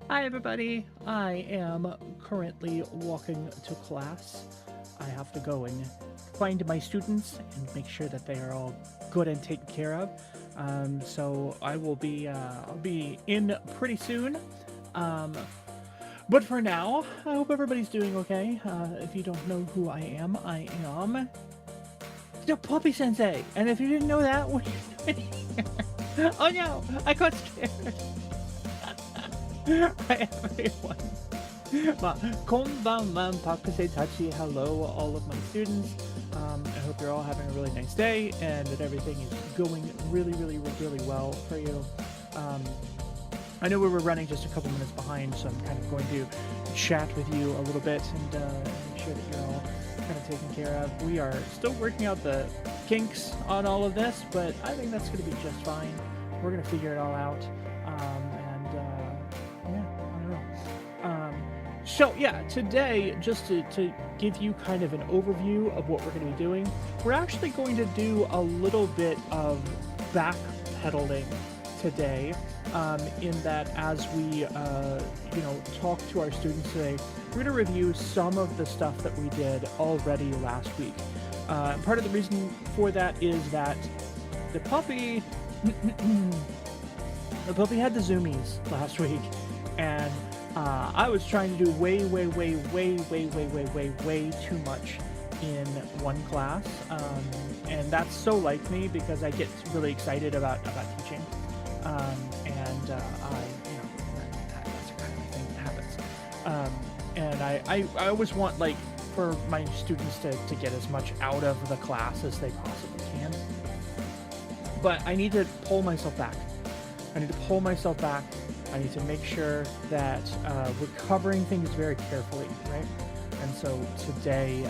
Hi everybody, I am currently walking to class. I have to go and find my students and make sure that they are all good and taken care of. So I will be, I'll be in pretty soon. But for now, I hope everybody's doing okay. If you don't know who I am the Puppy-sensei. And if you didn't know that, what are you doing here? Oh no, I got scared. Hi everyone. Konbanwa, pakase tachi. Hello, all of my students. I hope you're all having a really nice day and that everything is going really well for you. I know we were running just a couple minutes behind, so I'm kind of going to chat with you a little bit and make sure that you're all kind of taken care of. We are still working out the kinks on all of this, but I think that's going to be just fine. We're going to figure it all out. So yeah, today, just to give you kind of an overview of what we're going to be doing, we're actually going to do a little bit of backpedaling today, in that as we, talk to our students today, we're going to review some of the stuff that we did already last week. Part of the reason for that is that the puppy, had the zoomies last week, and I was trying to do way too much in one class, and that's so like me because I get really excited about teaching, that's the kind of thing that happens. And I always want, like, for my students to get as much out of the class as they possibly can, but I need to pull myself back. I need to make sure that we're covering things very carefully, right? And so today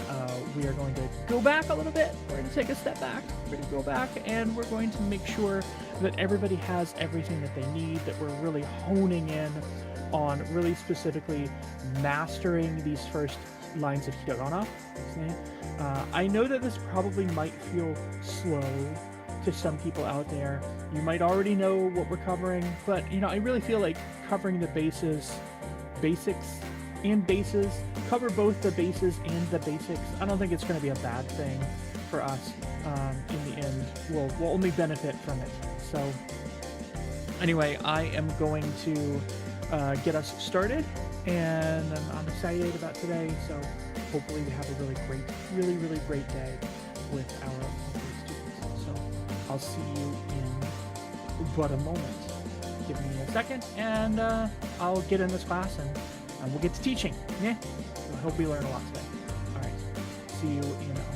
we are going to go back a little bit. We're going to take a step back. We're going to go back and we're going to make sure that everybody has everything that they need, that we're really honing in on really specifically mastering these first lines of hiragana. I know that this probably might feel slow to some people out there. You might already know what we're covering, but I really feel like covering the basics and bases, cover both the bases and the basics. I don't think it's going to be a bad thing for us. In the end, we'll only benefit from it. So anyway, I am going to get us started, and I'm excited about today. So hopefully we have a really great day with our students. So I'll see you in but a moment. Give me a second, and I'll get in this class, and we'll get to teaching. Yeah. So I hope we learn a lot today. All right. See you in a moment.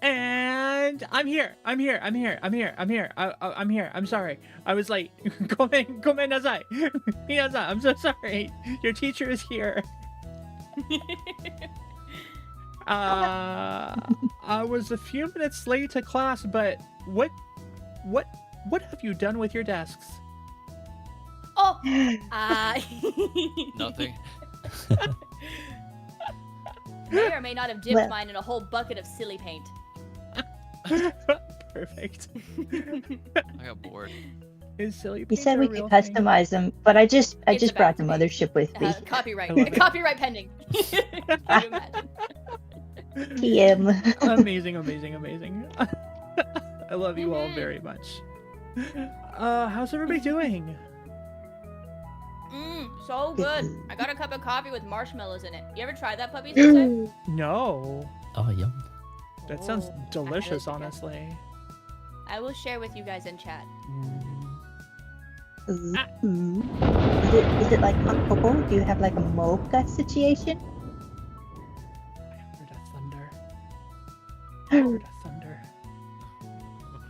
And I'm here. I'm here. I'm sorry. I was late. Gomen nasai. Minasan, I'm so sorry. Your teacher is here. I was a few minutes late to class, but what have you done with your desks? Oh, Nothing. may or may not have dipped mine in a whole bucket of silly paint. Perfect. I got bored. Is silly You paint said a we real could thing? customize them, but I just It's brought the about to be. mothership with me. Copyright. I love it. Copyright pending. Can you imagine? PM. Amazing. I love you all very much. How's everybody doing? So good. I got a cup of coffee with marshmallows in it. You ever tried that, Puppy-sensei? No. Oh, yum. That sounds Oh, delicious, I really honestly. I will share with you guys in chat. Ooh. Is it like hot cocoa? Do you have like a mocha situation? I heard a thunder. I heard a thunder.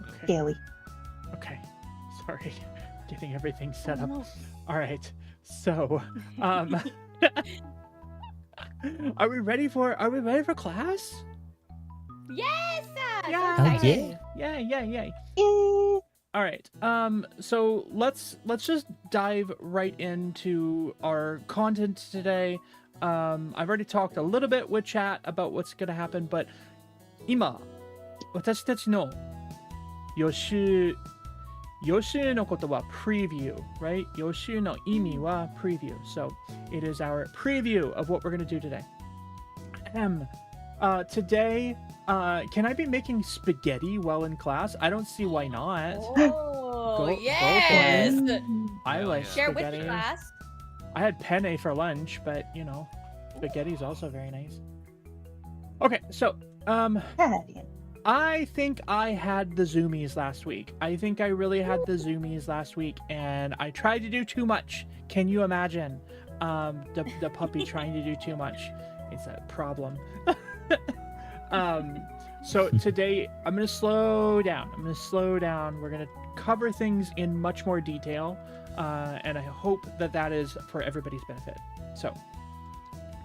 Okay. Scary. Okay. Sorry. Getting everything set up. no. All right. So, are we ready for class? Yes! So Yeah. excited. Yay. Yay. All right. So let's just dive right into our content today. I've already talked a little bit with chat about what's gonna happen, but 今私たちの予習のことは preview, right? 予習の意味は preview. So it is our preview of what we're gonna do today. Today, can I be making spaghetti while in class? I don't see why not. Oh, Go yes! for it. I like Share with spaghetti. the class. I had penne for lunch, but you know, spaghetti is also very nice. Okay, so Italian. I think I had the zoomies last week. I think I really had the zoomies last week, and I tried to do too much. Can you imagine? The puppy trying to do too much. It's a problem. So today I'm gonna slow down. We're gonna cover things in much more detail, and I hope that is for everybody's benefit. So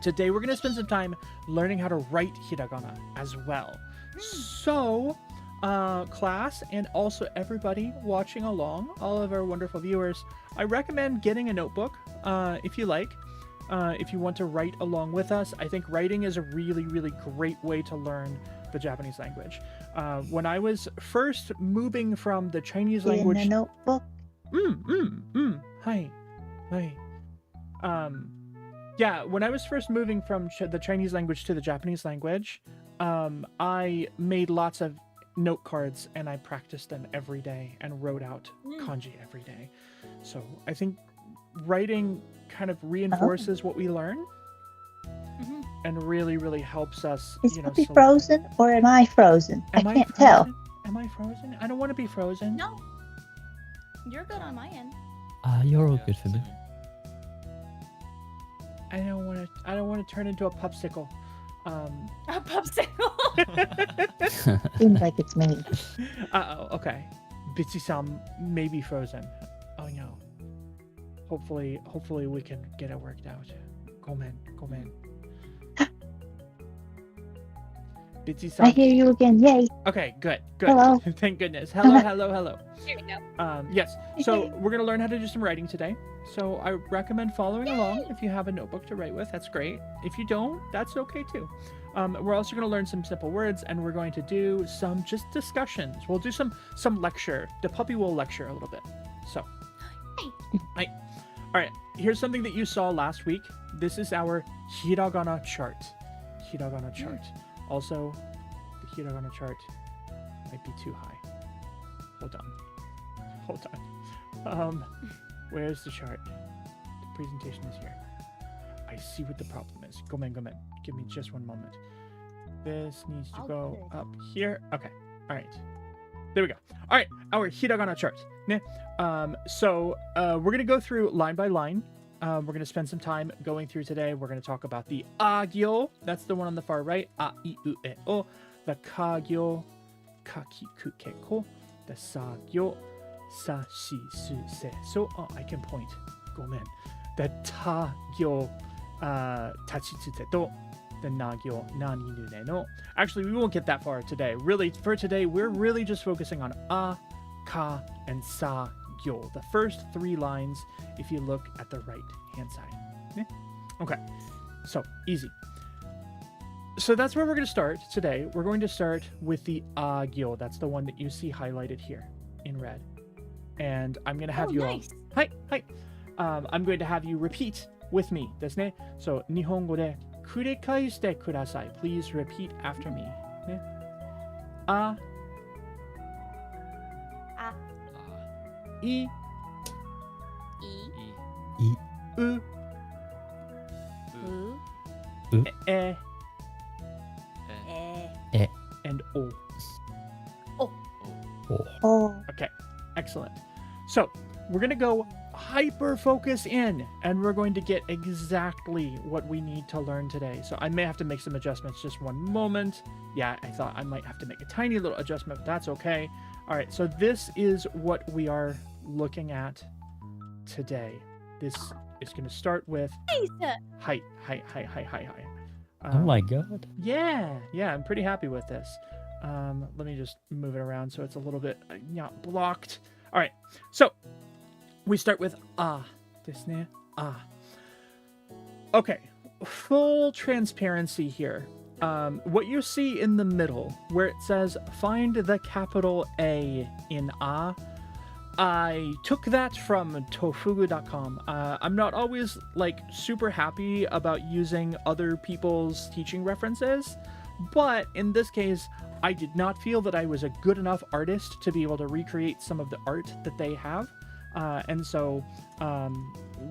today we're gonna spend some time learning how to write hiragana as well. So class, and also everybody watching along, all of our wonderful viewers, I recommend getting a notebook if you like. If you want to write along with us. I think writing is a really, really great way to learn the Japanese language. When I was first moving from the Chinese language... In a notebook. Hi. Yeah, when I was first moving from the Chinese language to the Japanese language, I made lots of note cards and I practiced them every day and wrote out kanji every day. So I think writing kind of reinforces what we learn and really, really helps us. Is you know, Puppy frozen or am I frozen? I can't tell. Am I frozen? I don't want to be frozen. No. You're good on my end. You're all good for me. I don't want to turn into a popsicle. A popsicle. Seems like it's me. Okay. Bitsy-san may be frozen. Oh no. Hopefully we can get it worked out. Gomen. Bitsy-san. I hear you again. Yay. Okay, good. Hello. Thank goodness. Hello. Here we go. Yes. So we're gonna learn how to do some writing today. So I recommend following along. If you have a notebook to write with, that's great. If you don't, that's okay too. We're also gonna learn some simple words, and we're going to do some just discussions. We'll do some lecture. The puppy will lecture a little bit. So. Hi. All right. Here's something that you saw last week. This is our hiragana chart. Also, the hiragana chart might be too high. Hold on. Where's the chart? The presentation is here. I see what the problem is. Gomen. Give me just one moment. This needs to go up here. Okay. All right. There we go. All right. Our hiragana chart. So we're going to go through line by line. We're going to spend some time going through today. We're going to talk about the agyo. That's the one on the far right. A, I, U, E, O. the kagyo, kakiku keko, the sagyo, sa, shi, su, se. So, oh, I can point. Gomen. The tagyo, tachitsute to, the nagyo, nani nune no. Actually, we won't get that far today. Really, for today, we're really just focusing on a, ka, and sa, gyo. The first 3 lines, if you look at the right-hand side. Yeah? Okay, so easy. So that's where we're going to start today. We're going to start with the agyo. That's the one that you see highlighted here in red. And I'm going to have you nice. all... Hi. I'm going to have you repeat with me. ですね. So, 日本語で繰り返してください. Please repeat after me. ね. A. A. I. E. I. U. U. E. E. And O. Oh, Okay, excellent. So we're going to go hyper focus in, and we're going to get exactly what we need to learn today. So I may have to make some adjustments. Just one moment. Yeah, I thought I might have to make a tiny little adjustment, but that's okay. All right, so this is what we are looking at today. This is going to start with hi. Oh my god. Yeah, I'm pretty happy with this. Let me just move it around so it's a little bit not blocked. All right, so we start with desu ne. Okay, full transparency here. What you see in the middle, where it says find the capital A in I took that from tofugu.com. I'm not always like super happy about using other people's teaching references, but in this case, I did not feel that I was a good enough artist to be able to recreate some of the art that they have. And so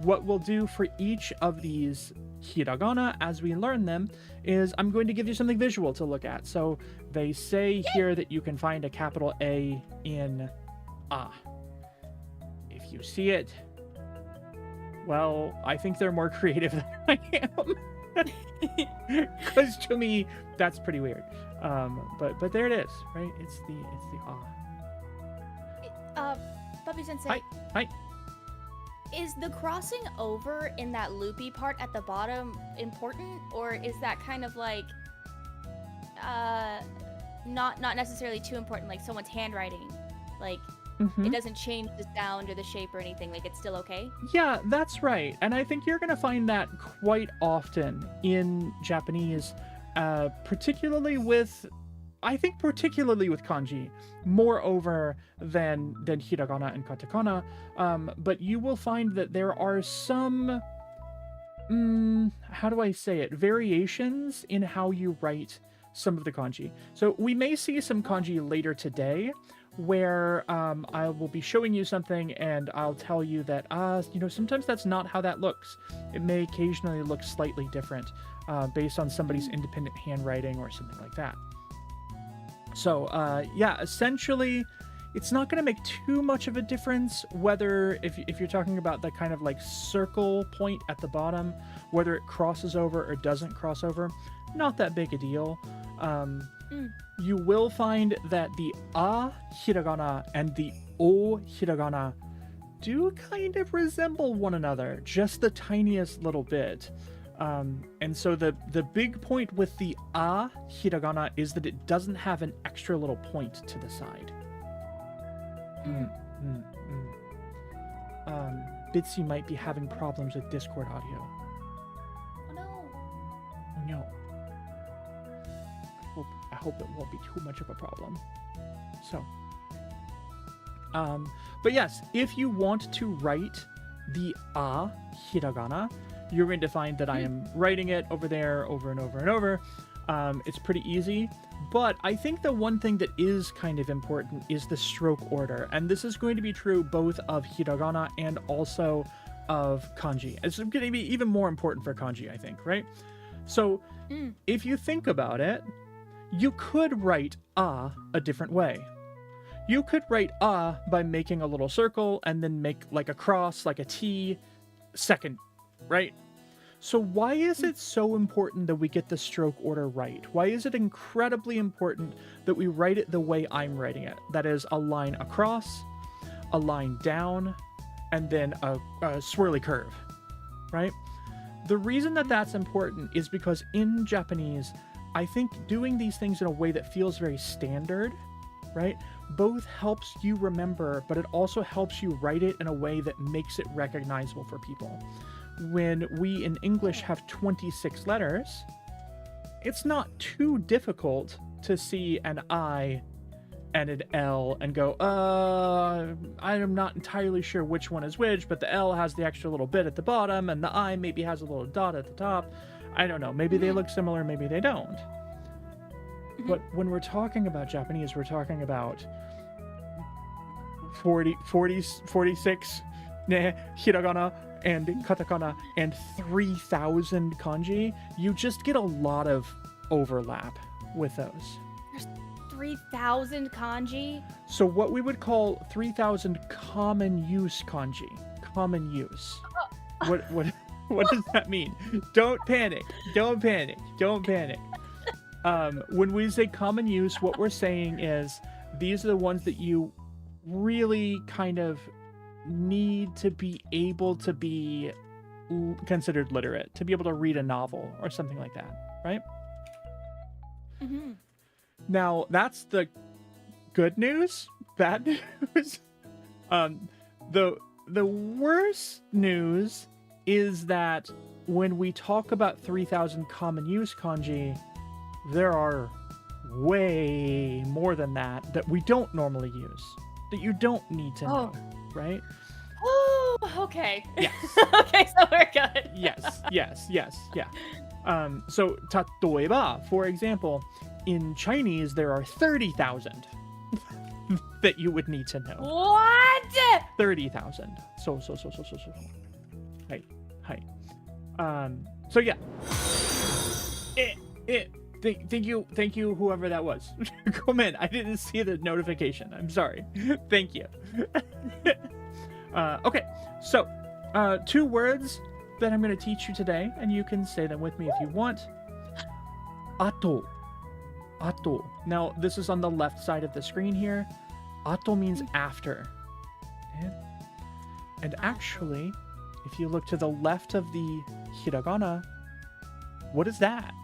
what we'll do for each of these hiragana as we learn them is I'm going to give you something visual to look at. So they say here that you can find a capital A in If you see it, well, I think they're more creative than I am. Because to me, that's pretty weird. But there it is, right? It's the Puppy-sensei. Hi. Is the crossing over in that loopy part at the bottom important, or is that kind of like not necessarily too important, like someone's handwriting, like it doesn't change the sound or the shape or anything, like it's still okay? Yeah, that's right. And I think you're going to find that quite often in Japanese, particularly with kanji, moreover than hiragana and katakana. But you will find that there are some, how do I say it, variations in how you write some of the kanji. So we may see some kanji later today where I will be showing you something and I'll tell you that, sometimes that's not how that looks. It may occasionally look slightly different based on somebody's independent handwriting or something like that. So, essentially, it's not going to make too much of a difference whether, if you're talking about the kind of like circle point at the bottom, whether it crosses over or doesn't cross over, not that big a deal. You will find that the A hiragana and the O hiragana do kind of resemble one another, just the tiniest little bit. And so the big point with the A hiragana is that it doesn't have an extra little point to the side. Bitsy might be having problems with Discord audio. Oh no. Oh no. I hope it won't be too much of a problem. So, but yes, if you want to write the A hiragana, you're going to find that I am writing it over there over and over and over. It's pretty easy, but I think the one thing that is kind of important is the stroke order, and this is going to be true both of hiragana and also of kanji. It's going to be even more important for kanji, I think, right? So if you think about it, you could write a different way. You could write by making a little circle and then make like a cross, like a T, second, right? So why is it so important that we get the stroke order right? Why is it incredibly important that we write it the way I'm writing it? That is a line across, a line down, and then a swirly curve, right? The reason that that's important is because in Japanese, I think doing these things in a way that feels very standard, right, both helps you remember, but it also helps you write it in a way that makes it recognizable for people. When we in English have 26 letters, it's not too difficult to see an I and an L and go, I am not entirely sure which one is which, but the L has the extra little bit at the bottom and the I maybe has a little dot at the top. I don't know. Maybe they look similar, maybe they don't. But when we're talking about Japanese, we're talking about 46 hiragana and katakana and 3,000 kanji. You just get a lot of overlap with those. 3,000 kanji? So what we would call 3,000 common use kanji. Common use. What does that mean? Don't panic. Don't panic. Don't panic. When we say common use, what we're saying is these are the ones that you really kind of need to be able to be considered literate, to be able to read a novel or something like that, right? Mm-hmm. Now, that's the good news. Bad news. The worst news is that when we talk about 3,000 common use kanji, there are way more than that we don't normally use, that you don't need to know, right? Oh, okay. Yes. Okay, so we're good. yes, yeah. So, 例えば, for example, in Chinese, there are 30,000 that you would need to know. What? 30,000. So. Hi. So yeah. Thank you, whoever that was. Come in. I didn't see the notification. I'm sorry. Thank you. Okay, so 2 words that I'm going to teach you today, and you can say them with me if you want. Ato. Ato. Now, this is on the left side of the screen here. Ato means after. Okay? And actually, if you look to the left of the hiragana, what is that?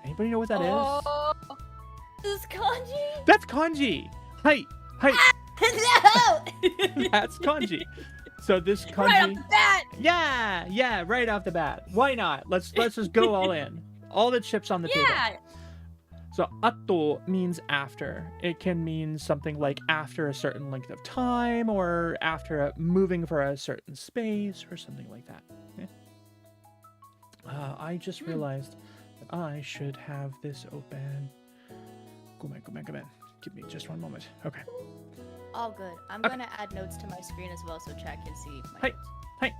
Anybody know what that is? This is kanji? That's kanji. Hi. No! That's kanji. So this kanji. Right off the bat. Yeah, right off the bat. Why not? Let's just go all in. All the chips on the table. So ato means after. It can mean something like after a certain length of time, or after moving for a certain space, or something like that. Yeah. I just realized that I should have this open. Come on. Give me just one moment. Okay. All good. I'm going to add notes to my screen as well so chat can see my notes. Hi.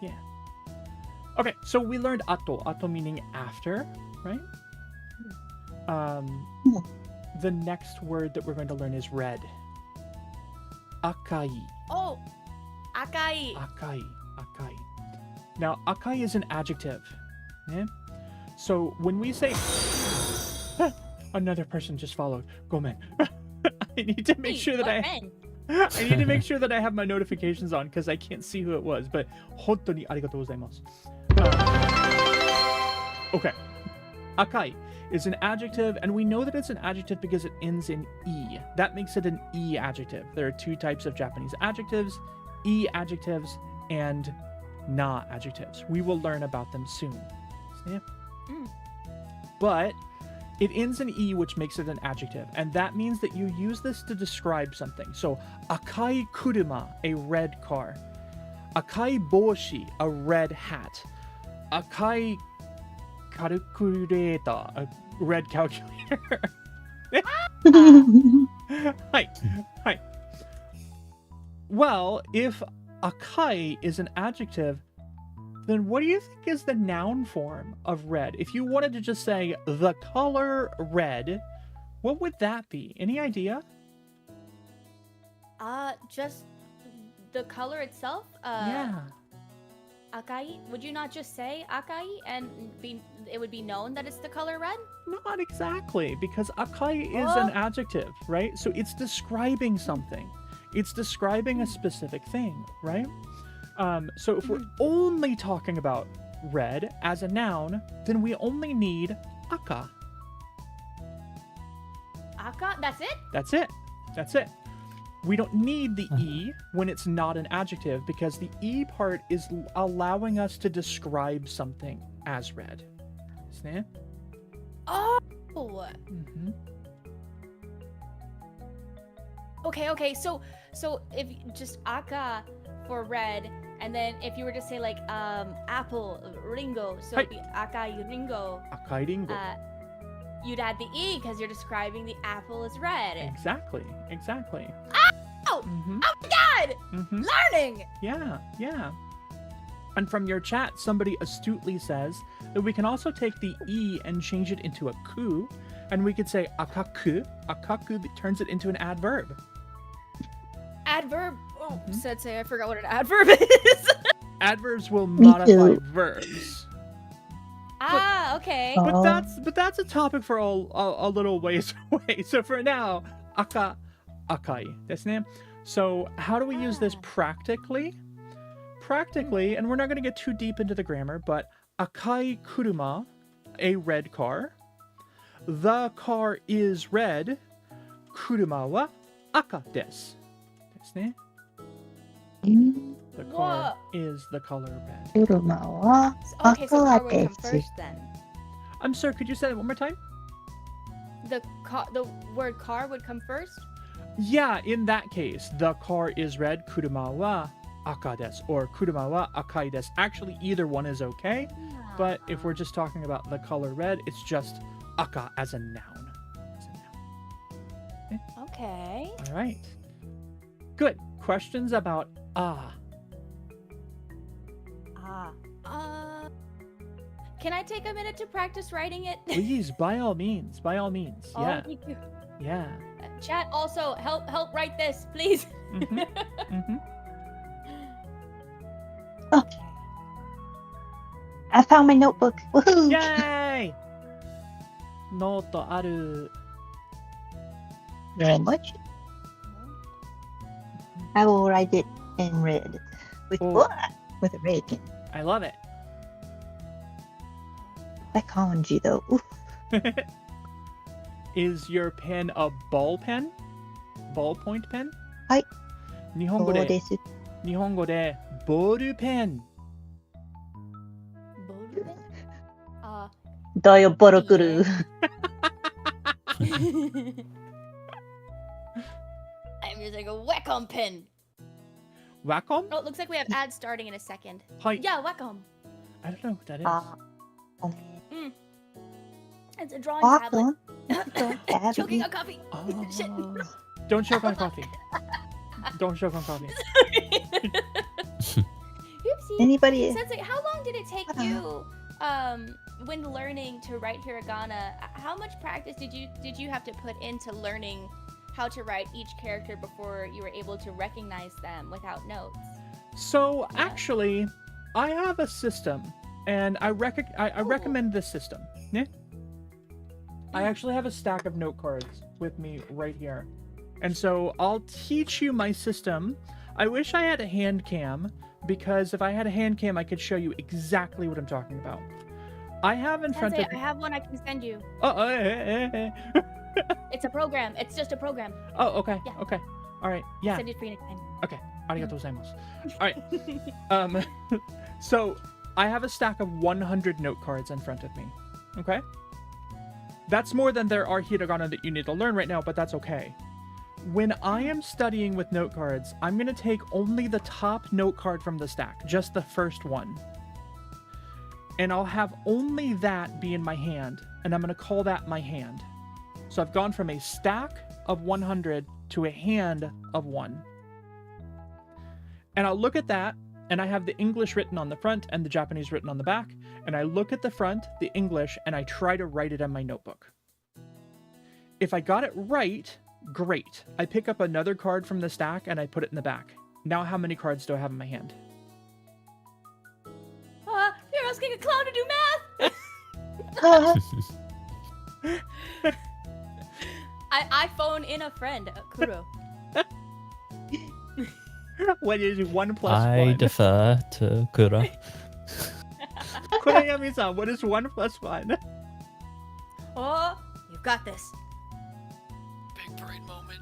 Yeah. Okay, so we learned ato. Ato meaning after, right? The next word that we're going to learn is red. Akai. Oh, akai. Akai. Now, akai is an adjective. Yeah? So when we say... Another person just followed. Gomen. I need to make sure that I need to make sure that I have my notifications on because I can't see who it was. But hontoni arigatou gozaimasu. Okay. Akai is an adjective, and we know that it's an adjective because it ends in E. That makes it an E adjective. There are 2 types of Japanese adjectives, E adjectives and na adjectives. We will learn about them soon. See? But it ends in E, which makes it an adjective, and that means that you use this to describe something. So, akai kuruma, a red car. Akai boshi, a red hat. Akai calculator, a red calculator. Hi. Well, if akai is an adjective, then what do you think is the noun form of red? If you wanted to just say the color red, what would that be? Any idea? Just the color itself? Yeah. akai? Would you not just say akai and it would be known that it's the color red? Not exactly, because akai is an adjective, right? So it's describing something. It's describing a specific thing, right? So if we're only talking about red as a noun, then we only need aka. Aka? That's it? That's it. That's it. We don't need the E when it's not an adjective, because the E part is allowing us to describe something as red. Isn't it? Oh! Mm-hmm. Okay. So if just aka for red, and then if you were to say like apple, ringo, so it'd be akai ringo. Akai ringo. You'd add the E because you're describing the apple as red. Exactly. Oh! Mm-hmm. Oh my god! Mm-hmm. Learning! Yeah. And from your chat, somebody astutely says that we can also take the E and change it into a ku, and we could say akaku. Akaku turns it into an adverb. Adverb? Oh, Sensei, I forgot what an adverb is. Adverbs will modify verbs. Okay. But that's a topic for a little ways away. So for now, akai desu ne. So how do we use this practically? Practically, and we're not going to get too deep into the grammar, but akai kuruma, a red car. The car is red. Kuruma wa aka desu. Desu ne. The car is the color red. Kuruma wa Okay, so car would come aka first then. I'm sorry, could you say that one more time? The word car would come first? Yeah, in that case, the car is red, kuruma wa aka desu, or kuruma wa akai desu. Actually, either one is okay, but if we're just talking about the color red, it's just aka as a noun. Okay. All right. Good. Questions about Can I take a minute to practice writing it? Please, by all means. Yeah. Thank you. Yeah. Chat also help write this, please. Okay. I found my notebook. Woohoo! Yay! Note aru. Very much. I will write it in red with a red pen. I love it. I kanji though. Oof. Is your pen a ball pen? Ballpoint pen? はい。日本語でそうです。ボールペン。だよ、ボロクル。I'm using a Wacom pen. Wacom? Oh, it looks like we have ads starting in a second. Hi. Yeah, Wacom. I don't know what that is. It's a drawing tablet. Choking on coffee. Shit. Don't choke on coffee. Don't choke on coffee. Oopsie. Anybody? Sensei, how long did it take you when learning to write hiragana? How much practice did you have to put into learning how to write each character before you were able to recognize them without notes? So actually, I have a system, and I recommend this system. Yeah? I actually have a stack of note cards with me right here. And so I'll teach you my system. I wish I had a hand cam, because if I had a hand cam, I could show you exactly what I'm talking about. I have in front of I have one I can send you. It's a program. It's just a program. Oh, okay. Yeah. Okay. All right. Yeah. I'll send it for you next time. Okay. Arigatou gozaimasu. All right. So I have a stack of 100 note cards in front of me. Okay? That's more than there are hiragana that you need to learn right now, but that's okay. When I am studying with note cards, I'm going to take only the top note card from the stack, just the first one. And I'll have only that be in my hand, and I'm going to call that my hand. So I've gone from a stack of 100 to a hand of 1. And I'll look at that, and I have the English written on the front and the Japanese written on the back, and I look at the front, the English, and I try to write it in my notebook. If I got it right, great. I pick up another card from the stack and I put it in the back. Now how many cards do I have in my hand? a clown to do math. I phone in a friend. Kuro. What is 1 plus I 1? defer to Kura. Kurayami-san, what is 1 plus 1? Oh, you got this. Big brain moment.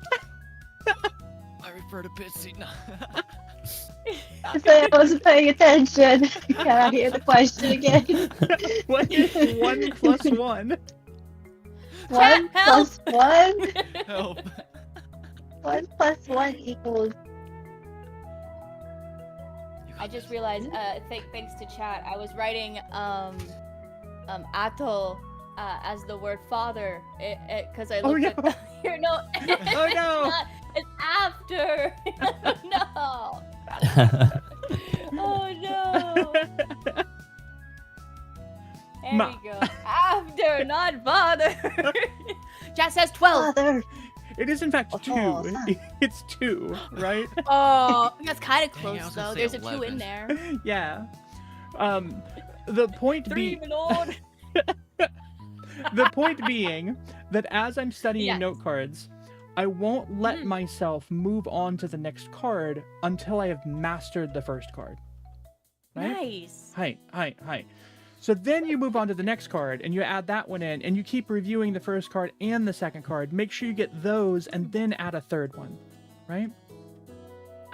I refer to Bitsy. No. I wasn't paying attention. Can I hear the question again? What is 1 plus 1? 1 plus 1? Help. 1 plus 1 equals. I just realized, thanks to chat, I was writing Ato as the word father, because I looked at here. No, Oh no! It's after. No. Oh no. There we go. After, not father. Chat says 12. Father. It is in fact 2. Oh, son. It's 2, right? Oh, that's kind of Dang, I close was gonna though. say There's a 2 11. in there. Yeah. The point 3, being, my lord. the point being that as I'm studying Yes. note cards, I won't let myself move on to the next card until I have mastered the first card. Right? Nice. Hi. So then you move on to the next card and you add that one in and you keep reviewing the first card and the second card. Make sure you get those and then add a third one, right?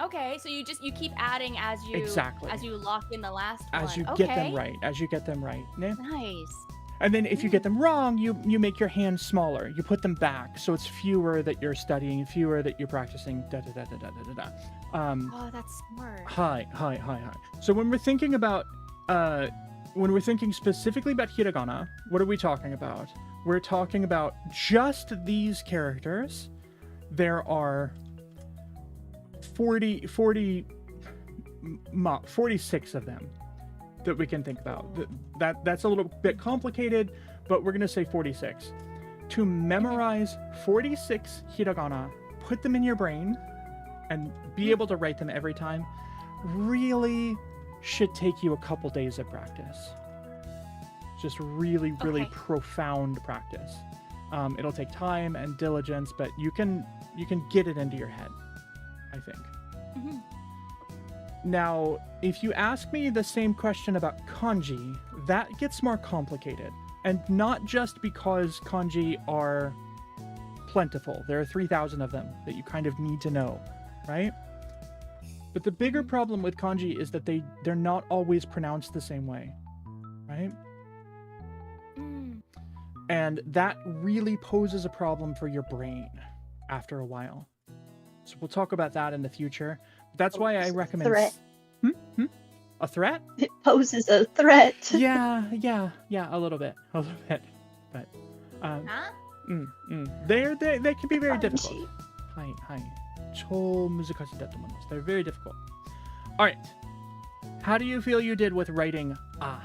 Okay, so you keep adding as you Exactly. as you lock in the last one. As you Okay. get them right, Yeah. Nice. And then if you get them wrong, you make your hand smaller. You put them back, so it's fewer that you're studying, fewer that you're practicing. Oh, that's smart. Hi. So when we're thinking about, when we're thinking specifically about hiragana, what are we talking about? We're talking about just these characters. There are 46 of them that we can think about. That's a little bit complicated, but we're going to say 46. To memorize 46 hiragana, put them in your brain, and be able to write them every time, really should take you a couple days of practice. Just really Okay. profound practice. It'll take time and diligence, but you can get it into your head, I think. Mhm. Now, if you ask me the same question about kanji, that gets more complicated. And not just because kanji are plentiful. There are 3,000 of them that you kind of need to know, right? But the bigger problem with kanji is that they're not always pronounced the same way, right? Mm. And that really poses a problem for your brain after a while. So we'll talk about that in the future. That's why I recommend... Threat. A threat? It poses a threat. Yeah, a little bit. But, Huh? they can be very difficult. Kanji. Hi. 超難しいだと思います. They're very difficult. All right. How do you feel you did with writing ah?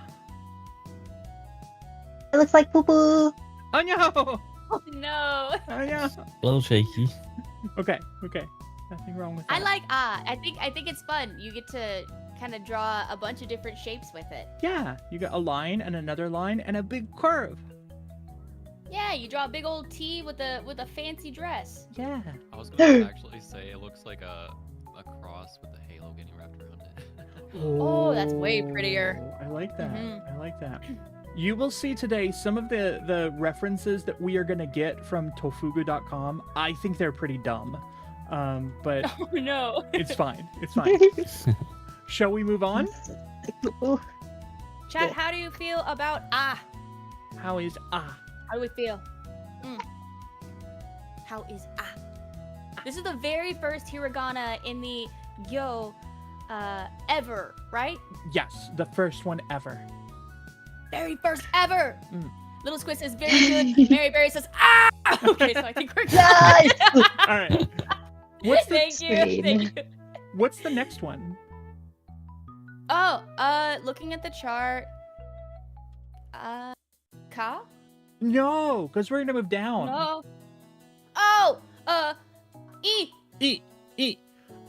It looks like poo poo. Oh no! Oh no. Oh no! A little shaky. Okay. Nothing wrong with that. I like I think it's fun. You get to kind of draw a bunch of different shapes with it. Yeah, you got a line and another line and a big curve. Yeah, you draw a big old T with a fancy dress. Yeah. I was going to actually say it looks like a cross with a halo getting wrapped around it. Oh, that's way prettier. I like that. Mhm. I like that. You will see today some of the references that we are going to get from tofugu.com. I think they're pretty dumb. But Oh no. it's fine. It's fine. Shall we move on? Poo poo. Chat, how do you feel about ah? How is ah? How do we feel? How is ah? This is the very first hiragana in the Gyo ever, right? Yes, the first one ever. Very first ever. Mm. Little Squid says very good. Mary Berry says ah. Okay, so I think we're good. Nice. All right. What's the Thank you. Thank you. What's the next one? Oh, looking at the chart. Ka? No, because we're gonna move down. No. Oh, E. E.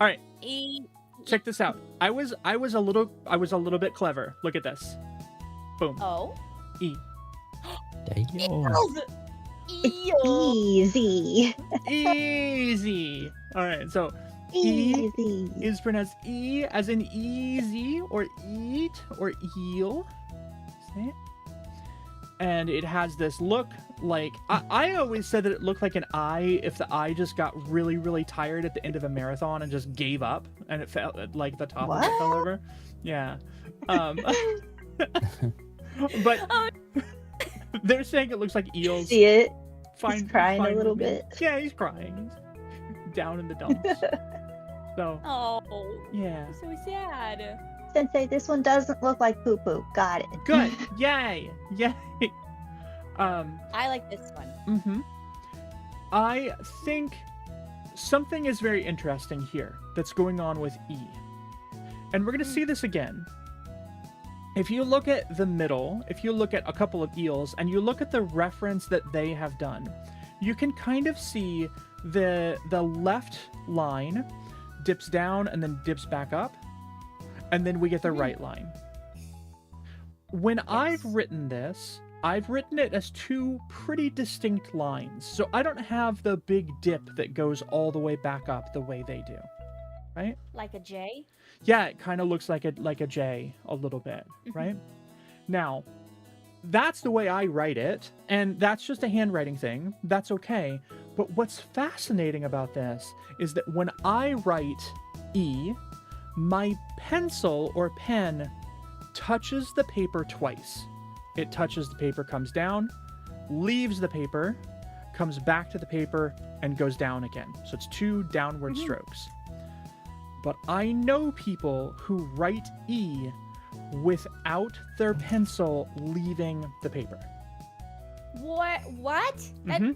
All right. E. Check this out. I was a little bit clever. Look at this. Boom. Oh. E. Damn. Eels. Easy. Easy. All right. So E Easy. is pronounced E as in easy or eat or eel. See? And it has this look like I always said that it looked like an eye if the eye just got really, really tired at the end of a marathon and just gave up and it felt like the top of it fell over. Yeah. But they're saying it looks like eels. See it? Fine, He's crying fine a little with me. bit. Yeah, he's crying. He's down in the dumps. So, Oh. yeah. So sad. Sensei, this one doesn't look like poo poo. Got it. Good. Yay. Yay. I like this one. Mm-hmm. I think something is very interesting here that's going on with E. And we're going to see this again. If you look at the middle, if you look at a couple of eels, and you look at the reference that they have done, you can kind of see the left line dips down and then dips back up, and then we get the right line. When I've written this, I've written it as two pretty distinct lines. So I don't have the big dip that goes all the way back up the way they do, right? Like a J? Yeah, it kind of looks like a J a little bit, right? Now, that's the way I write it, and that's just a handwriting thing. That's okay. But what's fascinating about this is that when I write E, my pencil or pen touches the paper twice. It touches the paper, comes down, leaves the paper, comes back to the paper, and goes down again. So it's two downward strokes. But I know people who write E without their pencil leaving the paper. What? That Mhm.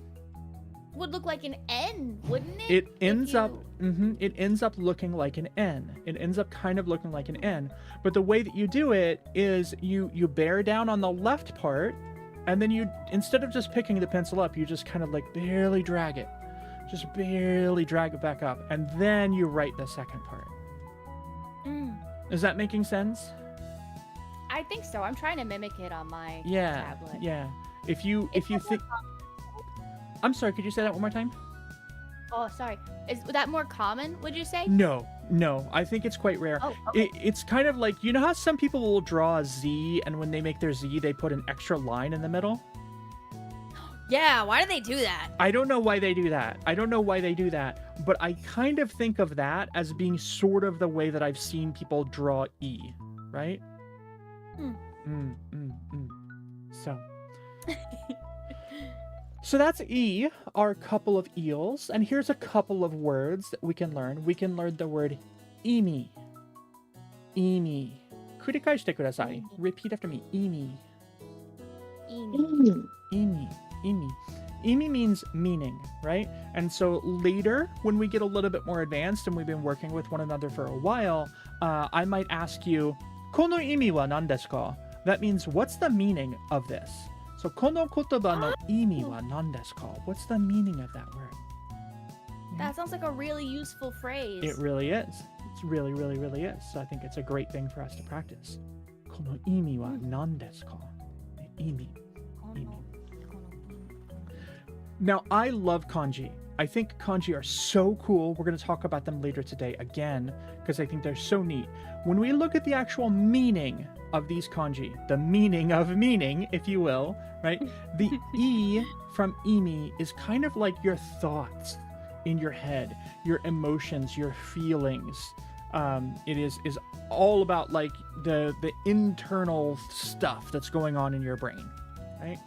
would look like an N, wouldn't it? It If ends up you- it ends up looking like an N. It ends up kind of looking like an N. But the way that you do it is you bear down on the left part, and then you, instead of just picking the pencil up, you just kind of like barely drag it. Just barely drag it back up, and then you write the second part. Mm, Is that making sense? I think so. I'm trying to mimic it on my Yeah. tablet. Yeah. If you think, I'm sorry, could you say that one more time? Oh, sorry. Is that more common, would you say? No, I think it's quite rare. Oh, okay. It's kind of like, you know how some people will draw a Z, and when they make their Z, they put an extra line in the middle? Yeah, why do they do that? I don't know why they do that. But I kind of think of that as being sort of the way that I've seen people draw E, right? So that's E, our couple of eels, and here's a couple of words that we can learn. We can learn the word imi. Imi. 繰り返してください. Repeat after me. Imi. Emi. Imi. Imi. Imi means meaning, right? And so later, when we get a little bit more advanced and we've been working with one another for a while, I might ask you, この意味は何ですか? That means, what's the meaning of this? So, この言葉の意味は何ですか? What's the meaning of that word? That sounds like a really useful phrase. It really is. It's really, really, really is. So I think it's a great thing for us to practice. この意味は何ですか? 意味. Now, I love kanji. I think kanji are so cool. We're going to talk about them later today again, because I think they're so neat. When we look at the actual meaning of these kanji, the meaning of meaning, if you will, right? The E from imi is kind of like your thoughts in your head, your emotions, your feelings. It is all about like the internal stuff that's going on in your brain, right?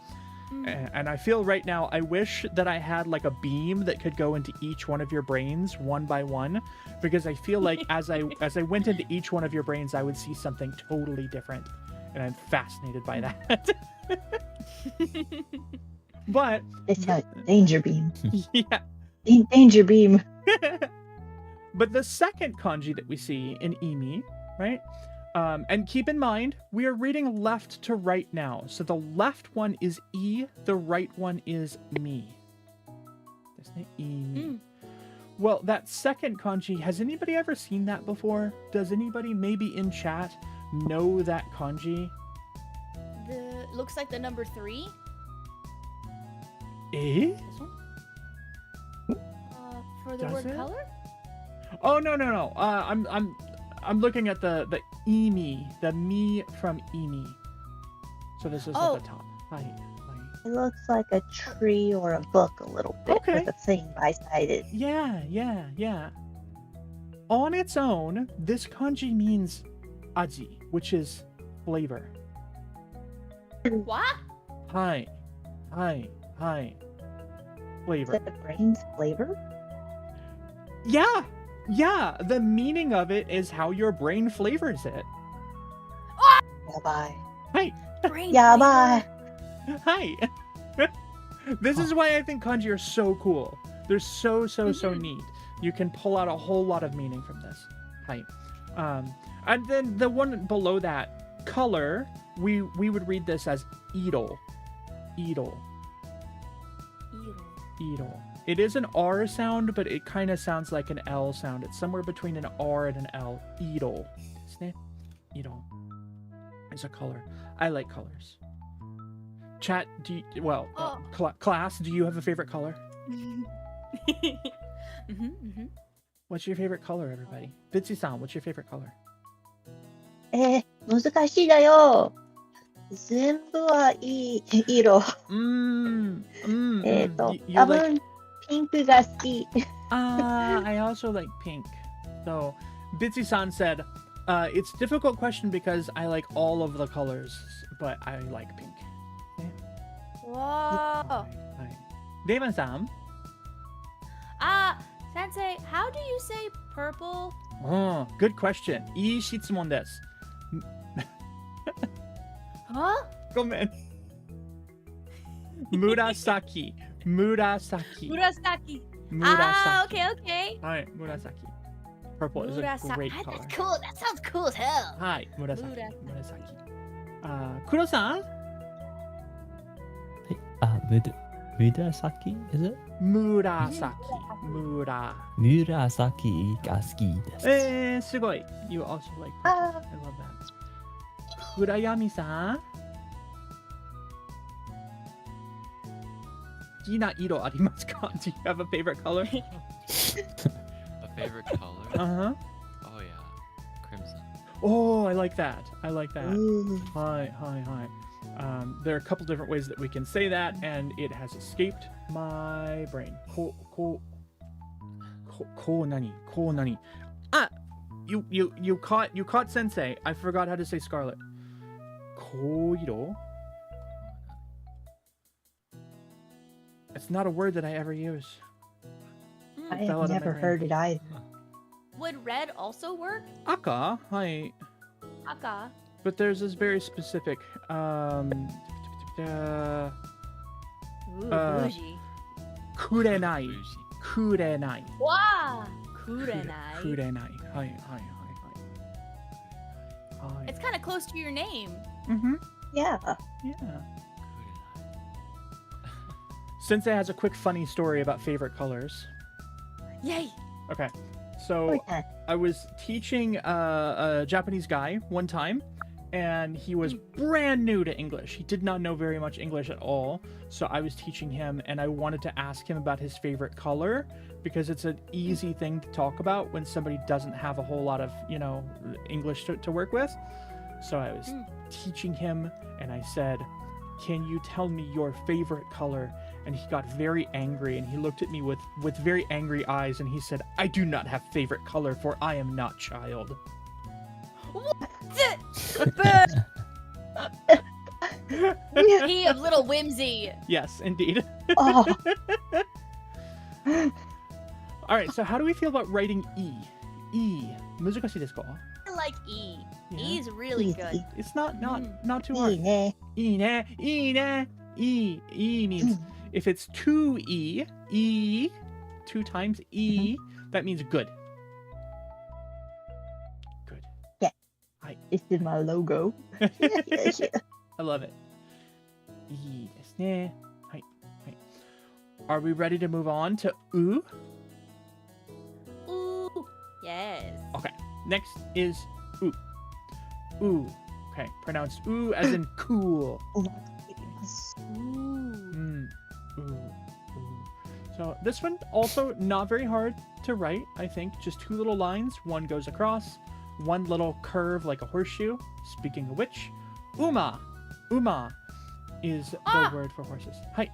And I feel right now, I wish that I had like a beam that could go into each one of your brains one by one, because I feel like as I went into each one of your brains, I would see something totally different, and I'm fascinated by that. But It's a danger beam. yeah. Danger beam. But the second kanji that we see in imi, right? And keep in mind, we are reading left to right now. So the left one is E, the right one is mi. Isn't it? Imi. Well, that second kanji, has anybody ever seen that before? Does anybody maybe in chat know that kanji? The looks like the number 3. Eh? This one? For the Does word it? color? Oh no. I'm looking at the emi, the me from emi. So this is Oh. at the top. Hi. It looks like a tree or a book a little bit Okay. with a thing beside it. Yeah. On its own, this kanji means aji, which is flavor. What? Hi. Is Flavor. it the brain's flavor? Yeah. The meaning of it is how your brain flavors it. Yabai. Hi. Brain Yabai. flavor. Hi. This is why I think kanji are so cool. They're so neat. You can pull out a whole lot of meaning from this. Hi. And then the one below that, color, we would read this as idol. Ew. It is an R sound, but it kind of sounds like an L sound. It's somewhere between an R and an L. Idol. Idol. It's a color. I like colors. Chat, class, do you have a favorite color? What's your favorite color, everybody? Bitsy-san, what's your favorite color? 難しいだよ。全部はいい色。You 多 like... 分ピンクが好き。I also like pink. So, Bitsy-san said, it's a difficult question because I like all of the colors, but I like pink. Whoa. Devan-san? Sensei, how do you say purple? Oh, good question. いい質問です。 Huh? ごめん。Murasaki. Murasaki. Okay. はい、紫。Purple is a great color. That's cool. That sounds cool as hell. はい、紫。 Murasaki. 黒さん Murasaki, is it? 紫。Murasaki が好きです。すごい。You also like purple. I love that. 暗闇さん好きな色ありますか Do you have a favorite color? A favorite color? Uh-huh. Oh yeah, crimson. Oh, I like that. Ooh. Hi. There are a couple different ways that we can say that, and it has escaped my brain. Ko nani? Ah! You caught Sensei. I forgot how to say scarlet. Koiro? It's not a word that I ever use. I Fell out have of my never brain. heard it either. Would red also work? Aka, hi. Aka. But there's this very specific Ooh, bougie. kurenai. Bougie. Kurenai. Wow. Kurenai. Kurenai. Hi. It's kind of close to your name. Mm-hmm. Yeah. Yeah. Sensei has a quick funny story about favorite colors. Yay. Okay. So Okay. I was teaching a Japanese guy one time, and he was brand new to English. He did not know very much English at all. So I was teaching him, and I wanted to ask him about his favorite color because it's an easy thing to talk about when somebody doesn't have a whole lot of, English to work with. So I was teaching him, and I said, "Can you tell me your favorite color?" And he got very angry, and he looked at me with very angry eyes, and he said, "I do not have favorite color, for I am not child." He of little whimsy. Yes, indeed. Oh, All right, so how do we feel about writing E? E. 難しいですか? I like E. Yeah. E's really good. It's not too い hard. いね。 E ne. E means if it's 2E, E, 2 times E, that means good. Good. This is my logo. I love it. いいですね。はい。Are we ready to move on to U? Ooh. Yes. Okay. Next is U. U. Okay, pronounced oo as in cool. Uma. Mm. Ooh. Ooh. So this one also not very hard to write, I think. Just 2 little lines. One goes across, one little curve like a horseshoe. Speaking of which, Uma. Uma is the word for horses. Hi.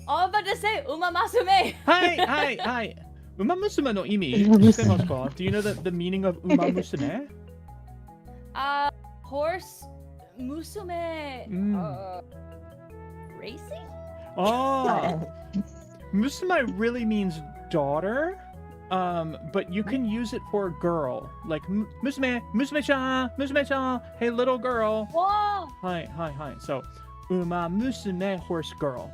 I'm about to say umamasume. Hi. Uma musume no imi. Shitemasu ka? Do you know the meaning of uma musume? Horse musume. Mm. Racing? Oh. Musume really means daughter. But you can use it for girl. Like musume-chan, hey little girl. Whoa! Hi. So, uma musume, horse girl.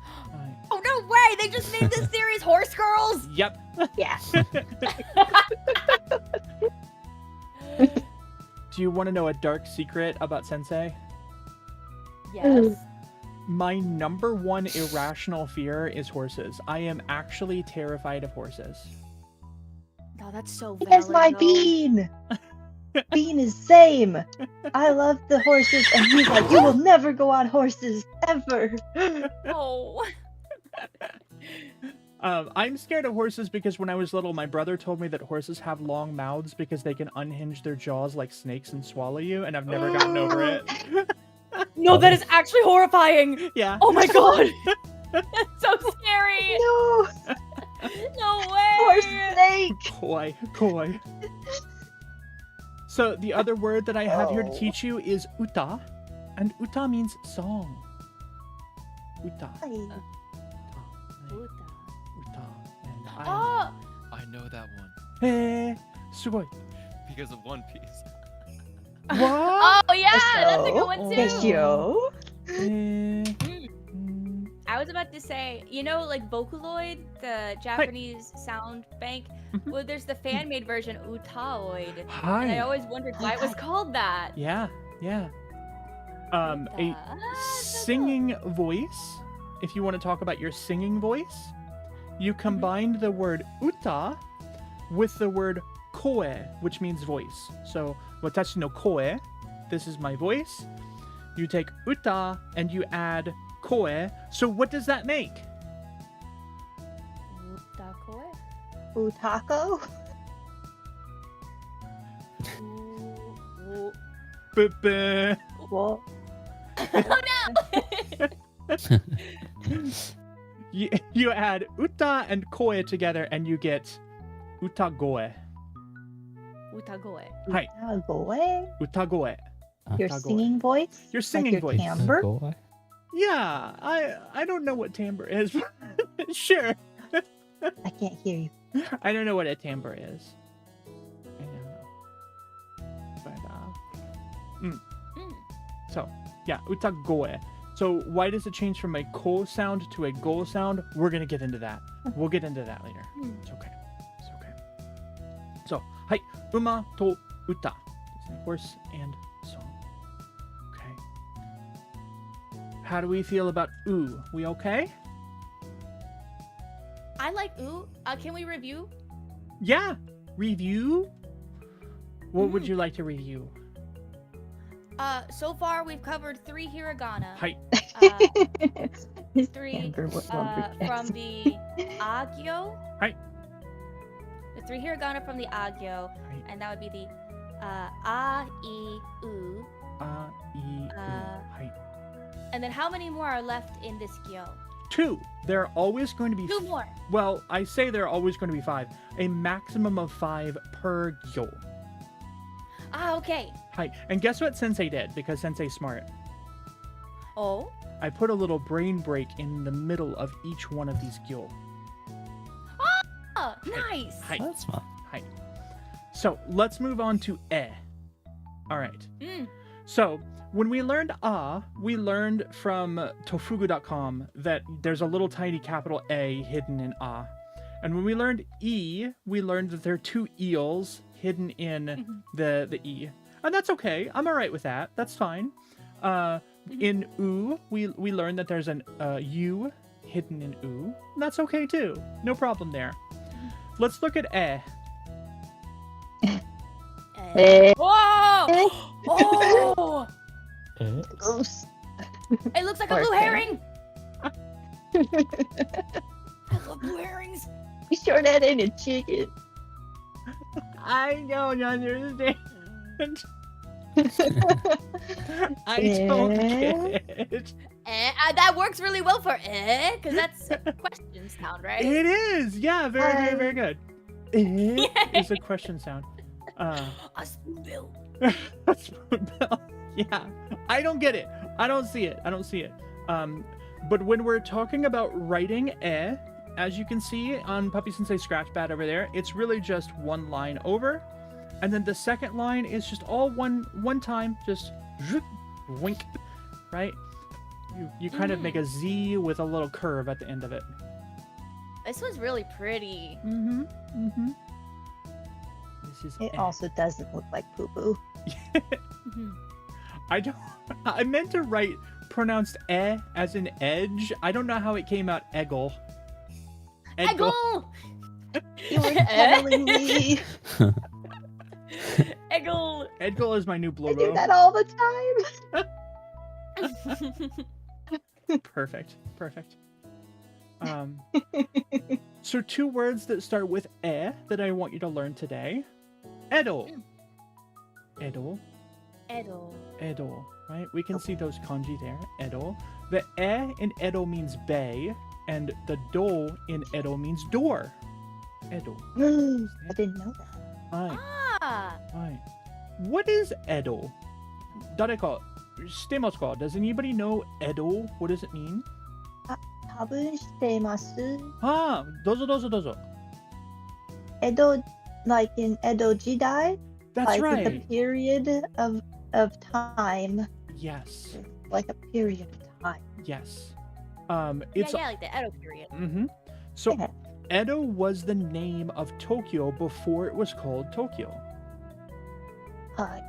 Hi. Oh no way! They just named this series Horse Girls. Yep. Yeah. Do you want to know a dark secret about Sensei? Yes. My number 1 irrational fear is horses. I am actually terrified of horses. Oh, that's so valid. That's my though. Bean. Bean is same. I love the horses, and he's like, you will never go on horses ever. Oh. I'm scared of horses because when I was little, my brother told me that horses have long mouths because they can unhinge their jaws like snakes and swallow you, and I've never gotten over it. No, that is actually horrifying. Yeah. Oh my god. That's so scary. No, No way. horse snake. Koi. So the other word that I have here to Oh. teach you is uta, and uta means song. Uta. Hi. Uta. And Oh, I know that one Hey, sugoi. because of One Piece. What? oh yeah, that's a good one Oh. too. Yo. I was about to say, you know, like Vocaloid, the Japanese sound bank. Well, there's the fan-made version Utaoid, and I Hi. always wondered why it was called that. Yeah. A Uta. singing voice. If you want to talk about your singing voice, you combined the word uta with the word koe, which means voice. So, watashi no koe, this is my voice. You take uta and you add koe. So what does that make? Utakoe? Utako. Buh-buh. Well, Oh no! You add uta and koe together and you get utagoe. Utagoe. Hi, go away. utagoe. Your Utagoe. singing voice. Your singing like your voice. Timbre? Go. Yeah, I don't know what timbre is. Sure. I can't hear you. I don't know what a timbre is. I don't know. But so yeah, utagoe. So why does it change from a ko sound to a go sound? We're gonna get into that. We'll get into that later. It's okay. It's okay. So, hi, uma to uta. It's horse and song. Okay. How do we feel about oo? We okay? I like ooh. Can we review? Yeah. Review. What would you like to review? So far we've covered 3 hiragana. Hi. His 3 Timbre was from the agyo. Hi. The 3 hiragana from the agyo, Hi. and that would be the a, I, u, E, Hi. and then how many more are left in this gyo? 2. There are always going to be 2 more. Well, I say there are always going to be 5. A maximum of 5 per gyo. Ah, okay. Hi. And guess what Sensei did? Because Sensei's smart. Oh. I put a little brain break in the middle of each one of these gyo. Oh, nice. Hi. That's smart. Hi. So let's move on to e. All right. So when we learned we learned from tofugu.com that there's a little tiny capital A hidden in And when we learned e, we learned that there are 2 eels hidden in the e. And that's okay. I'm all right with that. That's fine. In oo, we learned that there's an u hidden in oo. And that's okay too. No problem there. Let's look at Eh, Whoa! Oh! Goose. It looks like a blue Okay. herring. I love blue herrings. You sure that ain't a chicken? I don't understand. I don't get it. That works really well for because that's a question sound, right? It is. Yeah, very, very good. Is a question sound. A spoonbill. A spoonbill. Yeah. I don't get it. I don't see it. But when we're talking about writing as you can see on Puppy-sensei Scratchpad over there, it's really just one line over. And then the second line is just all one time, just zhoop, wink, right? You kind of make a Z with a little curve at the end of it. This was really pretty. This is It also doesn't look like poo poo. I meant to write pronounced as in edge. I don't know how it came out eggle. Eggle! You were telling me. Eggle! Edgle is my new I do logo. that all the time. Perfect. So 2 words that start with that I want you to learn today. Edo. Edo. Edo, right? We can see those kanji there. Edo. The in Edo means bay, and the do in Edo means door. Edo. I didn't know that. Right. Ah! Right. What is Edo? 誰か知ってますか? Does anybody know Edo? What does it mean? 多分知っています。どうぞ。Edo, like in Edo Jidai, That's like right. the period of time, Yes. like a period of time. Yes. Yeah, It's like the Edo period. So Yeah. Edo was the name of Tokyo before it was called Tokyo. Hi.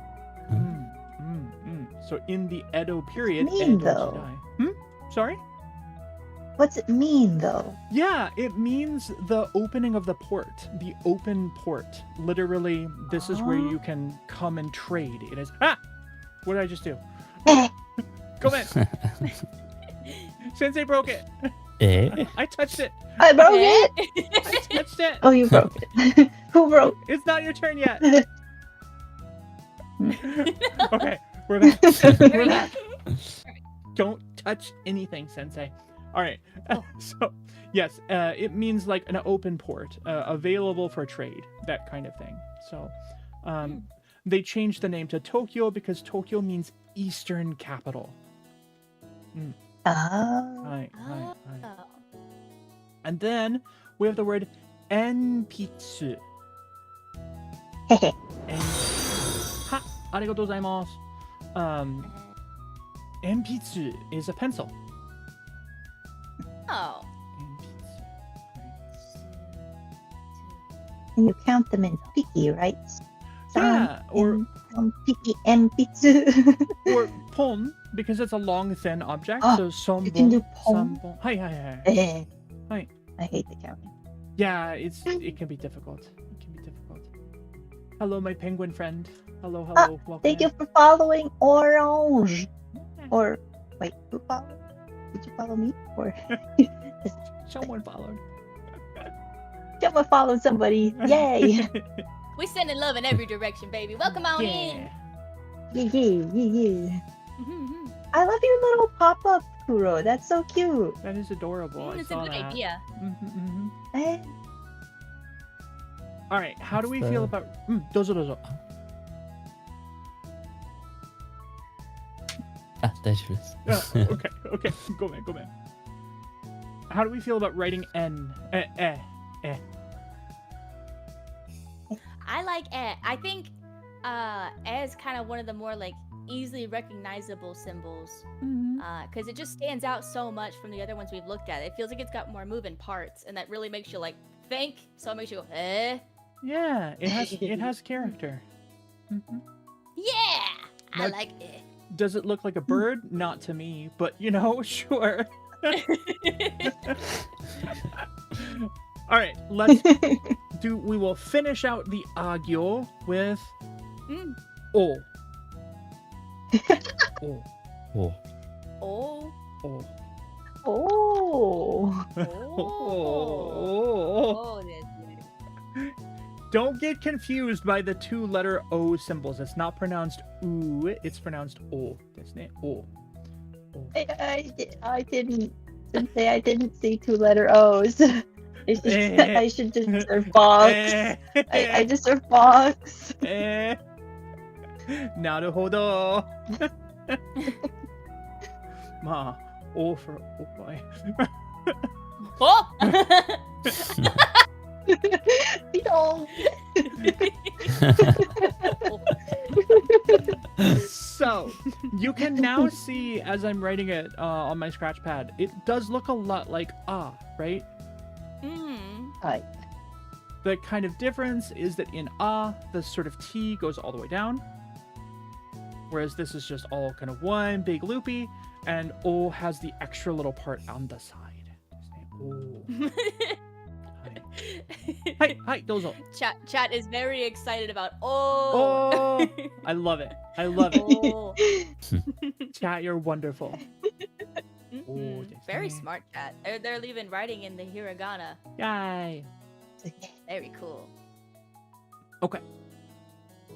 So in the Edo period, mean, Edo though? Jidai. Sorry? What's it mean though? Yeah, it means the opening of the port, the open port. Literally, this is where you can come and trade. It is. What did I just do? Come in. Sensei broke it. I touched it. I broke it. I touched it. Oh, you broke it. Who broke? It's not your turn yet. Okay, we're back. We're back. Don't touch anything, Sensei. All right. So, yes, it means like an open port, available for trade, that kind of thing. So, they changed the name to Tokyo because Tokyo means Eastern capital. Right. And then we have the word enpitsu. Ha! Arigatou gozaimasu. Enpitsu is a pencil. Oh. And you count them in piki, right? Yeah, or piki enpitsu. or pon, because it's a long, thin object. Oh, so sonbon. you can do pon. Sonbon. Hi. I hate the counting. Yeah, it can be difficult. Hello, my penguin friend. Hello. Welcome Thank you in. for following Orange. Or wait, who followed? Did you follow me? Or Someone followed. someone followed somebody? Yay! We sending love in every direction, baby. Welcome on in. Yeah. I love your little pop-up Kuro. That's so cute. That is adorable. I It's a saw good that. idea. Eh, All right, how do we It's feel the- about... dozo. 大丈夫です。 Okay. Go man. How do we feel about writing N? I like I think is kind of one of the more like easily recognizable symbols because it just stands out so much from the other ones we've looked at. It feels like it's got more moving parts, and that really makes you like think. So it makes you go, Yeah, it has character. yeah, I Like- like it. Does it look like a bird? Not to me, but sure. All right, we will finish out the agyo with Mm. O. O. Oh. Oh. O. Oh. Oh. Don't get confused by the 2-letter O symbols. It's not pronounced oo, it's pronounced O. O. I didn't say I didn't see 2-letter O's. I should deserve box. I deserve box. なるほど。まあ、O for おっぱい。Oh. So, you can now see as I'm writing it on my scratch pad, it does look a lot like ah, right? Hi. The kind of difference is that in ah, the sort of T goes all the way down, whereas this is just all kind of one big loopy, and O has the extra little part on the side. Oh. Hi, dozo. Chat is very excited about oh. I love it. I love it. Oh. Chat, you're wonderful. Oh, Very smart, chat. They're even writing in the hiragana. Yay. Very cool. Okay.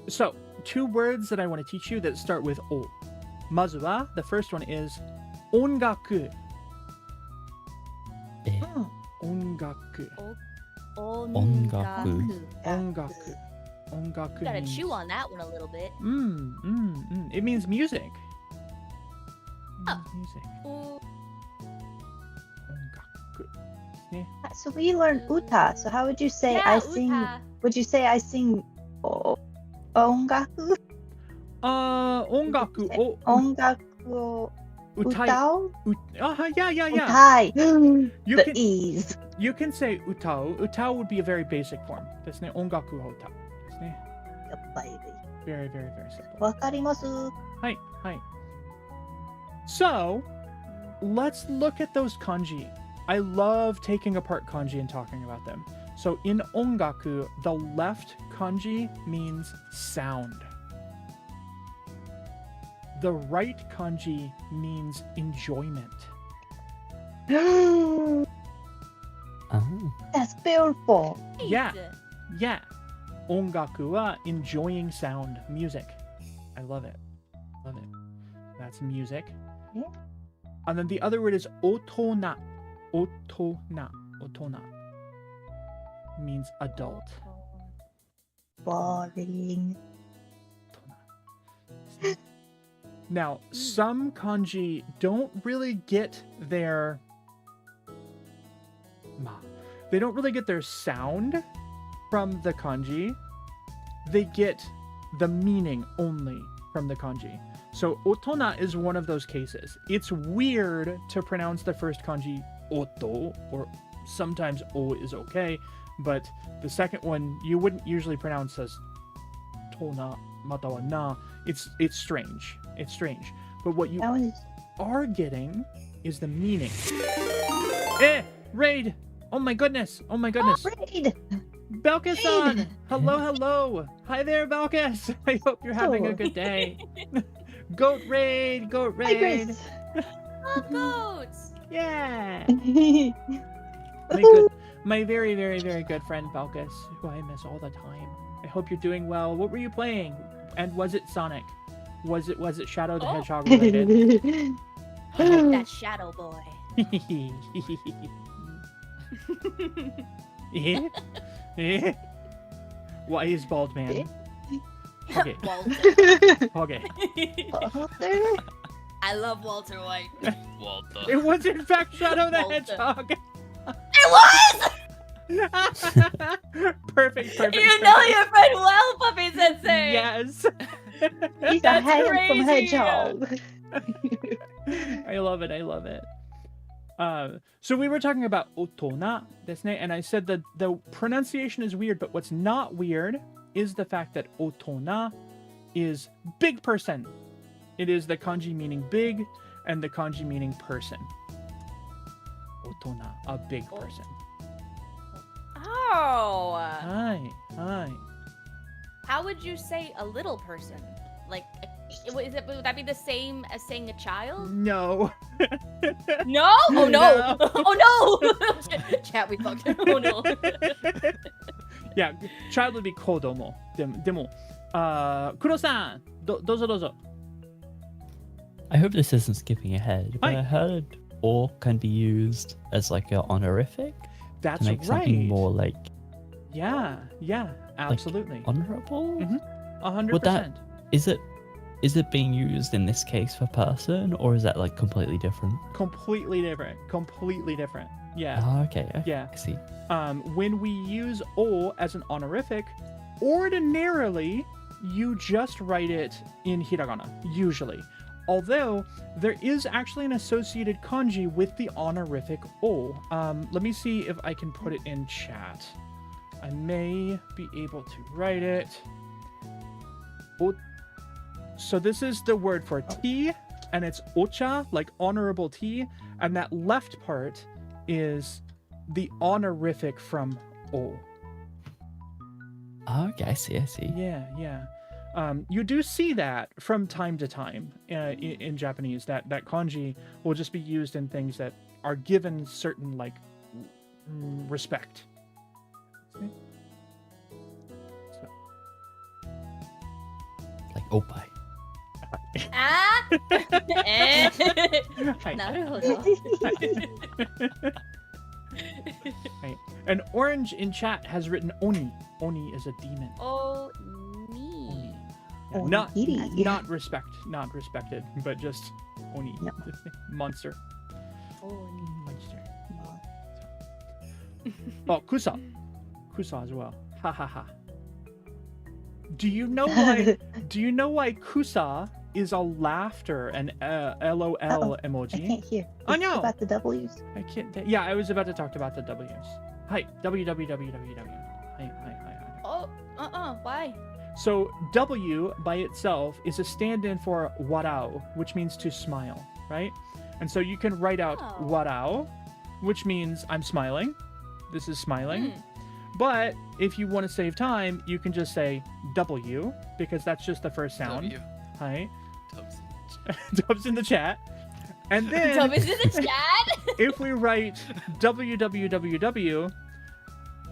So, 2 words that I want to teach you that start with O. Mazu wa, the first one is ongaku. Ongaku. Ongaku. Ongaku. Ongaku Gotta means... chew on that one a little bit. It means music. Oh. Music. Oh. Ongaku. So we learned uta. So how would you say I sing? Uta. Would you say I sing ongaku? Ongaku. Ongaku Utai. utao? Yeah. Utai. You The can- E's. You can say utao. Utao would be a very basic form. ですね。Ongaku ho utao. ですね。Very, very, very simple. わかります。Hi. So, let's look at those kanji. I love taking apart kanji and talking about them. So in ongaku, the left kanji means sound. The right kanji means enjoyment. That's beautiful. Yeah. Ongaku wa enjoying sound, music. I love it. That's music. Yeah. And then the other word is otona. Otona means adult. Boring. Now, some kanji don't really get their sound from the kanji. They get the meaning only from the kanji. So otona is one of those cases. It's weird to pronounce the first kanji oto, or sometimes o is okay, but the second one you wouldn't usually pronounce as tona matawa na. It's strange. But what you That was are getting is the meaning. Raid! Oh my goodness! Raid. Balkas-san! Hello! Hi there, Balkas! I hope you're having a good day. Goat raid! Hi, Grace. Oh, goats! Yeah! Woohoo. My very, very, very good friend Balkas, who I miss all the time. I hope you're doing well. What were you playing? And was it Sonic? Was it Shadow the Hedgehog related? That shadow boy. Why is bald man? Okay. Walter. Walter? I love Walter White. Walter. It was in fact Shadow the Walter. Hedgehog. It was! Perfect. You know your friend well, Puppy-sensei! Yes. He's a That's handsome crazy. hedgehog. I love it. So we were talking about otona, desu ne, and I said that the pronunciation is weird, but what's not weird is the fact that otona is big person. It is the kanji meaning big and the kanji meaning person. Otona, a big person. Oh! Hi. How how would you say a little person? Like, would that be the same as saying a child? No. No? Oh no! No. Oh no! Chat, we fucked. Oh no. Yeah, child would be kodomo. Demo. Kuro-san, dozo. I hope this isn't skipping ahead, but Hi. I heard or can be used as like an honorific That's to make right. something more like Yeah, absolutely. honorable. 100%. Is it being used in this case for person, or is that like completely different? Completely different. Yeah. Oh, okay. Yeah. I see. When we use o as an honorific, ordinarily you just write it in hiragana, usually. Although there is actually an associated kanji with the honorific o. Let me see if I can put it in chat. I may be able to write it. So this is the word for tea, and it's ocha, like honorable tea, and that left part is the honorific from o. Oh, okay, I see. Yeah. You do see that from time to time in Japanese, that kanji will just be used in things that are given certain, like, respect. So. Like opai. Ah! Eh. Hi. なるほど。 Right. And Orange in chat has written oni. Oni is a demon. Oh, me. Yeah, Onigiri. not respected, but just oni. No. Monster. Oh, Monster. Oh, Kusa. Kusa as well. Ha ha ha. Do you know why Kusa is a laughter and LOL I emoji? can't hear. Oh, Is it no. about the W's? I can't. Yeah, I was about to talk about the W's. Hi, www. Hi. Oh, why? So W by itself is a stand-in for warao, which means to smile, right? And so you can write out Oh. warao, which means I'm smiling. This is smiling. Hmm. But if you want to save time, you can just say W, because that's just the first sound. W. Hi. Dubs. Dubs in the chat. And then So is this a chat? if we write www,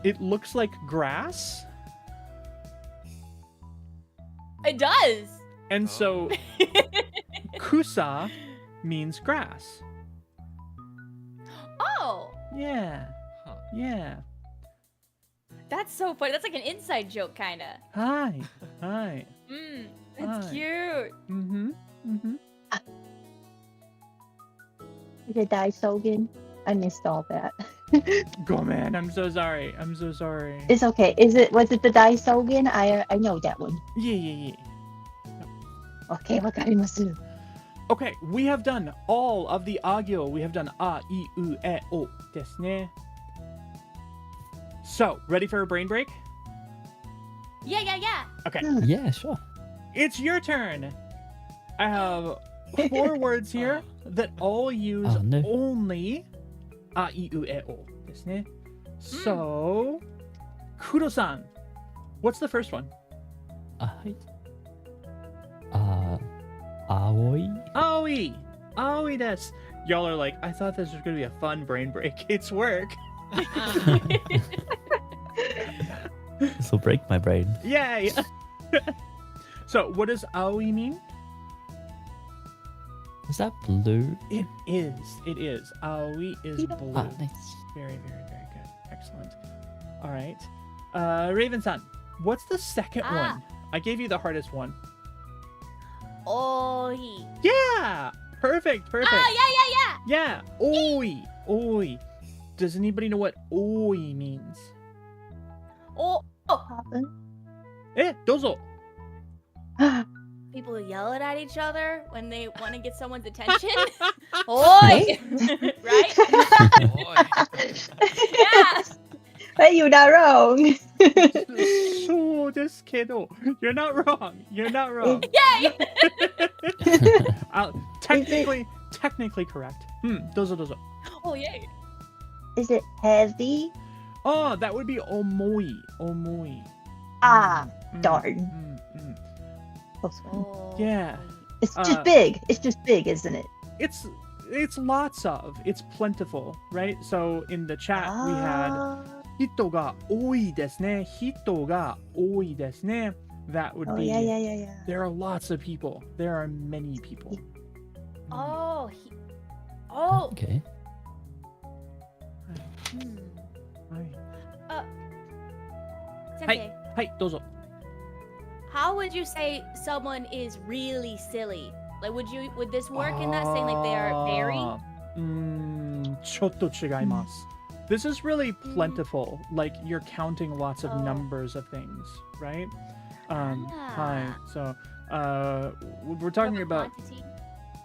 it looks like grass. It does. And so kusa means grass. Oh, Yeah. Huh. Yeah. that's so funny. That's like an inside joke, kind of. Hi. That's Hi. cute. The Daisogen. I missed all that. Go, man. I'm so sorry. It's okay. Was it the Daisogen? I know that one. Yeah. Okay, wakarimasu. Okay, we have done all of the agyo. We have done a, I, u, e, o desu ne. So, ready for a brain break? Yeah. Okay, Yeah, sure. it's your turn. I have 4 words here that all use Oh, no. only a, I, u, e, o desu ne. So, Kuro-san, what's the first one? Hi. Aoi. Aoi! Aoi desu. Y'all are like, I thought this was going to be a fun brain break. It's work. This will break my brain. Yay! So, what does aoi mean? Is that blue? It is. Aoi is blue. Ah, nice. Very good. Excellent. All right. Raven-san, what's the second Ah. one? I gave you the hardest one. Oi. Yeah! Perfect. Ah, yeah. Yeah. Oi. Does anybody know what oi means? Oh, Papa. Dozo. people yelling at each other when they want to get someone's attention. Oi! Right? Boy. Yeah. But you're not wrong. So desu kedo. You're not wrong. Yeah. Technically correct. Dozo. Oh, yay. Is it heavy? Oh, that would be omoi. Ah, Mm, darn. Close one. Oh, Yeah. It's just big. It's just big, isn't it? It's lots of. It's plentiful, right? So in the chat we had 人が多いですね。人が多いですね. That would Oh, be yeah. there are lots of people. There are many people. Oh. Oh. Okay. Hmm. はい。 Sensei, はい、どうぞ。 how would you say someone is really silly? Like, would this work in that saying like they are very? ちょっと違います。This is really plentiful. Like you're counting lots of Oh. numbers of things, right? Ah. Hi. So, we're talking Of a about quantity?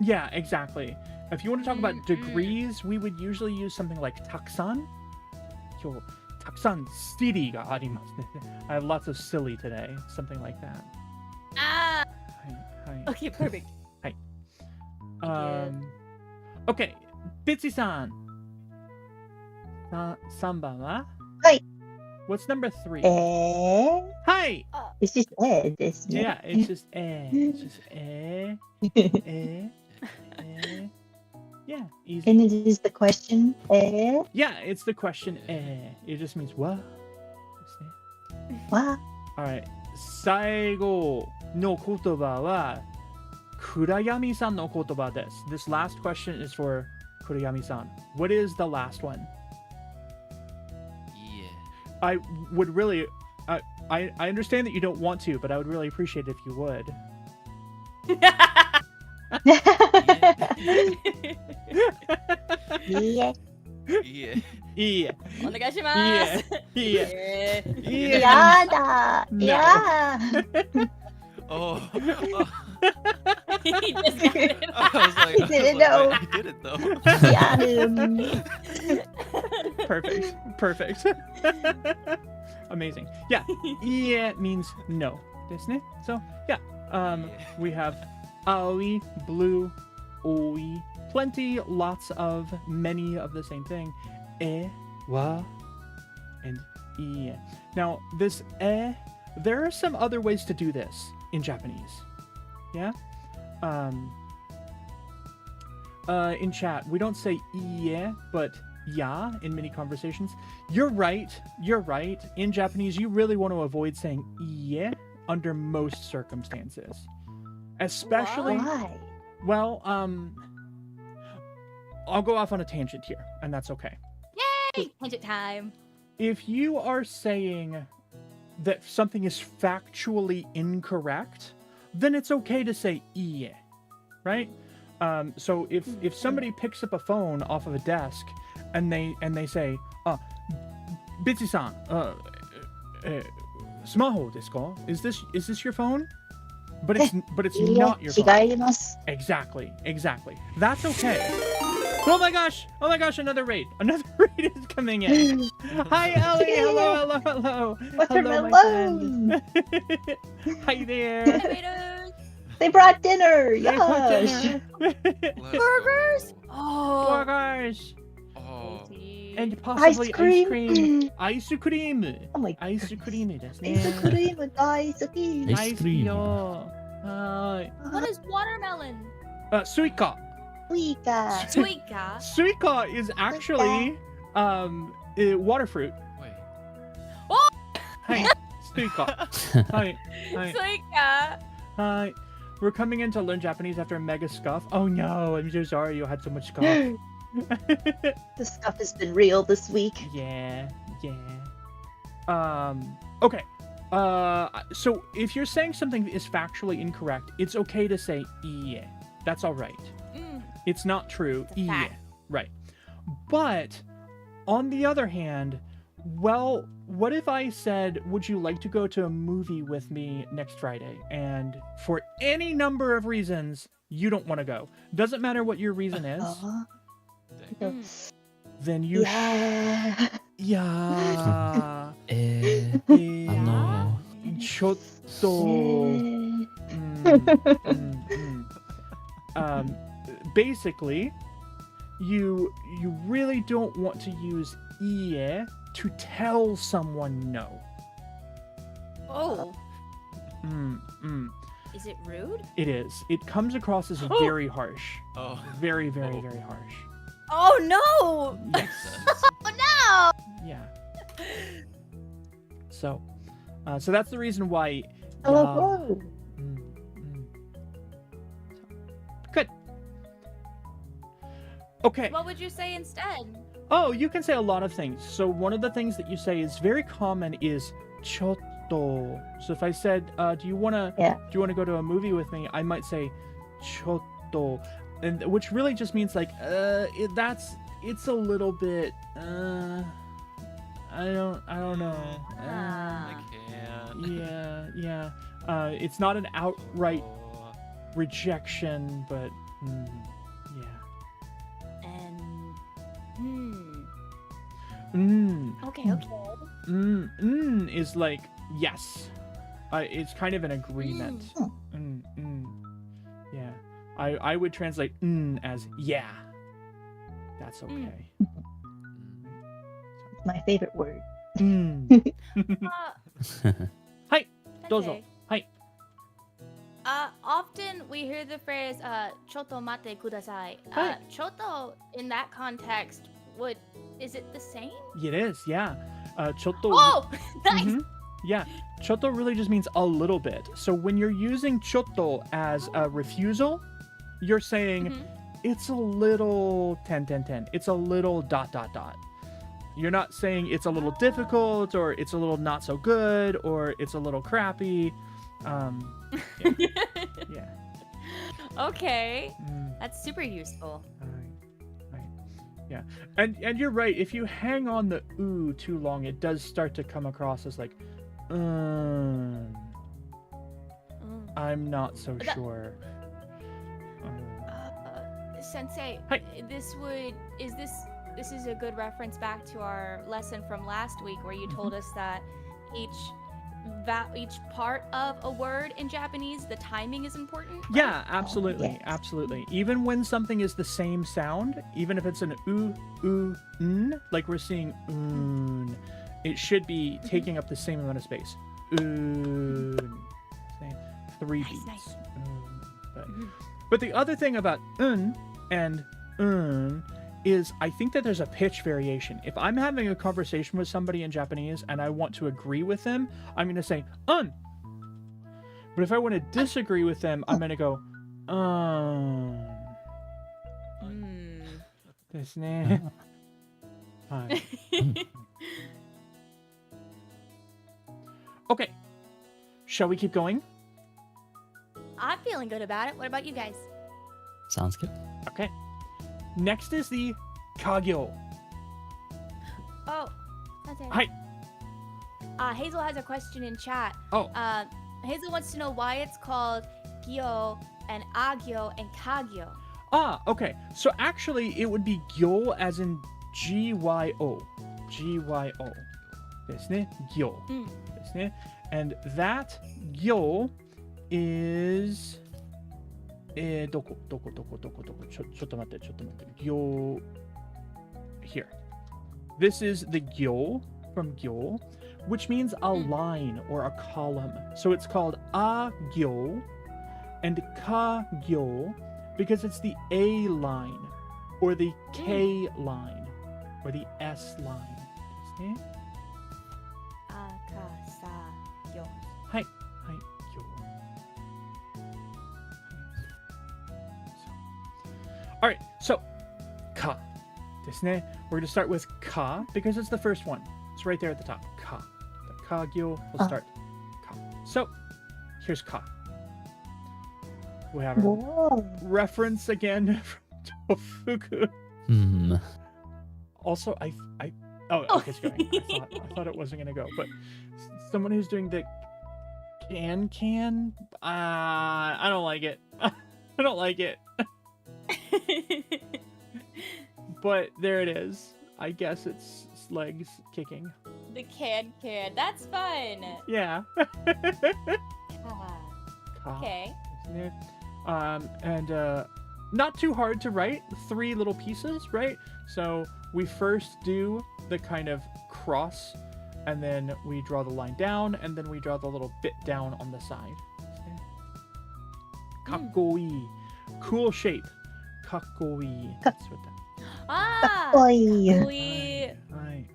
yeah, exactly. If you want to talk about Mm-mm. degrees, we would usually use something like たくさん. 今日たくさん silly がありますね. I have lots of silly today, something like that. Ah. はい。 Okay, perfect. Okay, Bitsy san. 3番は? はい。 What's number 3? はい。 It's just this. Yeah, it's just It's just Yeah, easy. And it is the question. Yeah, it's the question It just means what? Wow. Alright. 最後の言葉は暗闇さんの言葉です. This last question is for 暗闇さん. What is the last one? Yeah. I would really I understand that you don't want to, but I would really appreciate it if you would. Yeah. Yeah. Yeah. お願いします。 Yeah. Yeah. Yada. No. Yeah. Oh. He just got it. I was like, He didn't know. I did it though. Yeah. Perfect. Amazing. Yeah. Yeah means no. ですね. So, yeah. We have aoi, blue, oi, plenty, lots of, many of the same thing. Wa, and ie. Now, this there are some other ways to do this in Japanese. Yeah? In chat, we don't say ie, but ya in many conversations. You're right. In Japanese, you really want to avoid saying ie under most circumstances. Especially, Why? well, I'll go off on a tangent here, and that's okay. Yay! Tangent time. If you are saying that something is factually incorrect, then it's okay to say ie, right? So if somebody picks up a phone off of a desk and they say, Bitsi-san, smaho desu ka? Is this your phone? But it's not your phone. 違います。 Exactly. That's okay. Oh my gosh, another raid is coming in. Hi Ellie, hello. Watermelon. My friend. Hi there. Tomatoes. They brought dinner. They brought Yes. dinner. Let's Burgers. go. Oh. Burgers. Oh. And possibly ice cream. Ice cream. Oh my Ice cream ですね。アイスクリーム大好き。アイスクリーム。よ。はい。 What is watermelon? Suika. スイカ。 Suika. Suika is actually water fruit. Wait. はい。Suika. はい。はい。 Suika. Hi. We're coming in to learn Japanese after a mega scuff. Oh no, I'm so sorry you had so much scuff. The stuff has been real this week. Yeah. Okay. So if you're saying something is factually incorrect, it's okay to say ie. That's all right. It's not true. It's a fact. Right. But on the other hand, well, what if I said, would you like to go to a movie with me next Friday? And for any number of reasons, you don't want to go. Doesn't matter what your reason is. Dang. Then you... Yeah. Yeah. ちょっと... Basically, you really don't want to use ie to tell someone no. Oh, Mm. is it rude? It is. It comes across as very harsh. Oh. Very, very, Oh. very harsh. Oh no! Yes. Oh Yeah. So that's the reason why. Hello. Mm, mm. Good. Okay. no! What would you say instead? Oh, you can say a lot of things. So one of the things that you say is very common is chotto. So if I said, do you wanna go to a movie with me? I might say chotto, and which really just means like it's a little bit I don't know. I can't. Yeah. It's not an outright Oh. rejection, but yeah. Okay. Is like yes. It's kind of an agreement. Yeah. I would translate as yeah. That's okay. It's my favorite word. Hi, dozo. Okay. Hi. Often we hear the phrase "choto mate kudasai." Hi. Choto in that context is it the same? It is, yeah. Chotto. Oh, nice. Mhm. Yeah, chotto really just means a little bit. So when you're using chotto as a refusal, you're saying it's a little 10. It's a little ... You're not saying it's a little difficult or it's a little not so good or it's a little crappy. Yeah. Okay, Mm, that's super useful. right. Yeah. And you're right. If you hang on the ooh too long, it does start to come across as like, I'm not so That- sure. Sensei, Hi. this is a good reference back to our lesson from last week where you told us that each part of a word in Japanese, the timing is important. right? Yeah, absolutely, yes. absolutely. Even when something is the same sound, even if it's an n, like we're seeing it should be taking up the same amount of space. Same. 3 Nice, beats. nice. But the other thing about and is I think that there's a pitch variation. If I'm having a conversation with somebody in Japanese and I want to agree with them, I'm going to say But if I want to disagree with them, I'm going to go ですね。はい。Okay. Shall we keep going? I'm feeling good about it. What about you guys? Sounds good. Okay. Next is the kagyo. Oh, that's it. Hi. Hazel has a question in chat. Oh. Hazel wants to know why it's called gyo and agyo and kagyo. Okay. So actually, it would be gyo as in G-Y-O. G-Y-O. ですね。gyo. ですね。And that gyo is... どこちょっと待って。gyo... Here. This is the gyo from gyo, which means a line or a column. So it's called a gyo and ka gyo because it's the A line or the K line or the S line. ですね。Akasagyo. はい。gyo. All right. So, ka. ですね. We're going to start with ka because it's the first one. It's right there at the top. Ka. The kagyo will start. Ka. So, here's ka. We have a Whoa. reference again from Tofuku. Also, okay, it's going. I thought it wasn't gonna go, but someone who's doing the can. I don't like it. I don't like it. But there it is. I guess it's legs kicking. The can. That's fun. Yeah. Ka. Ka. Okay. Yeah. And not too hard to write. 3 little pieces, right? So we first do the kind of cross and then we draw the line down, and then we draw the little bit down on the side. Kakkoi. Cool shape. Kakkoi. That's what that. Ah! Boy. We... Right.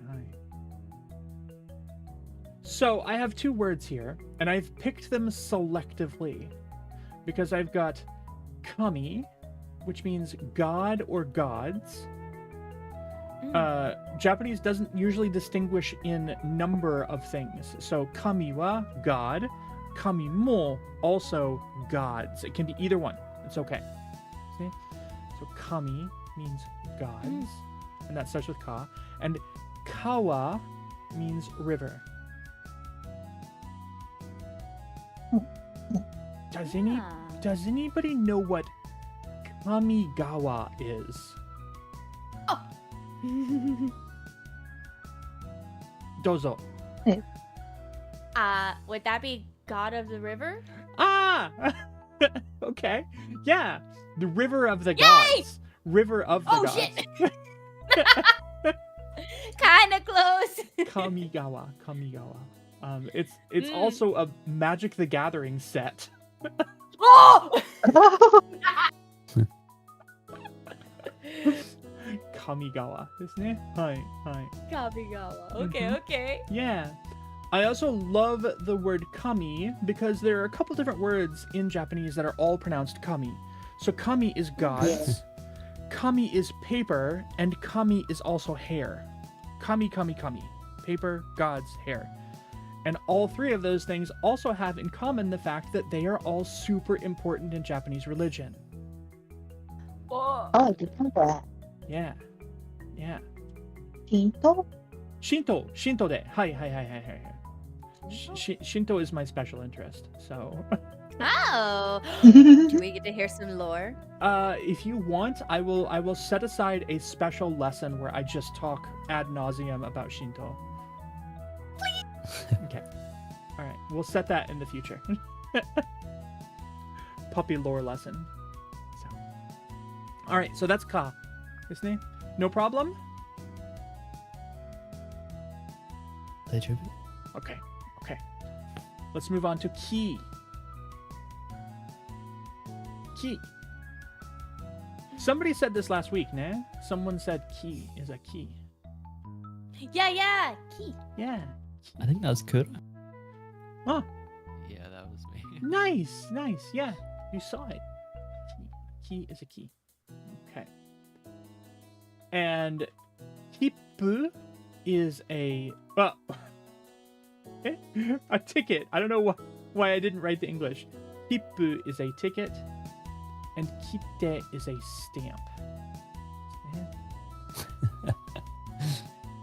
So I have two words here, and I've picked them selectively because I've got kami, which means god or gods. Japanese doesn't usually distinguish in number of things. So kami wa god, kami mo also gods. It can be either one. It's okay. See? So kami means gods, and that starts with ka. And kawa means river. Does anybody know what Kamigawa is? Dozo. Would that be God of the River? Ah! Okay. Yeah. The river of the gods. River of the gods. Shit! Kinda close. Kamigawa. It's also a Magic the Gathering set. Oh! Kamigawa ですね。はい。 Kamigawa. Okay, Mhm. okay. Yeah. I also love the word kami because there are a couple different words in Japanese that are all pronounced kami. So kami is gods, kami is paper, and kami is also hair. Kami. Paper, gods, hair. And all three of those things also have in common the fact that they are all super important in Japanese religion. Whoa. Oh, I didn't know that. Yeah. Shinto? Shinto de. Hi. Shinto is my special interest. So, Oh. Do we get to hear some lore? if you want, I will set aside a special lesson where I just talk ad nauseum about Shinto. Okay. All right. We'll set that in the future. Puppy lore lesson. So. All right. So that's ka. Isn't it? No problem? Okay. Let's move on to ki. Ki. Somebody said this last week, nah? Someone said ki is a key. Yeah. Key. Yeah. I think that's good. Oh, Yeah, that was me. nice. Yeah, you saw it. Key is a key. Okay. And kipu is a a ticket. I don't know why I didn't write the English. Kipu is a ticket, and kite is a stamp.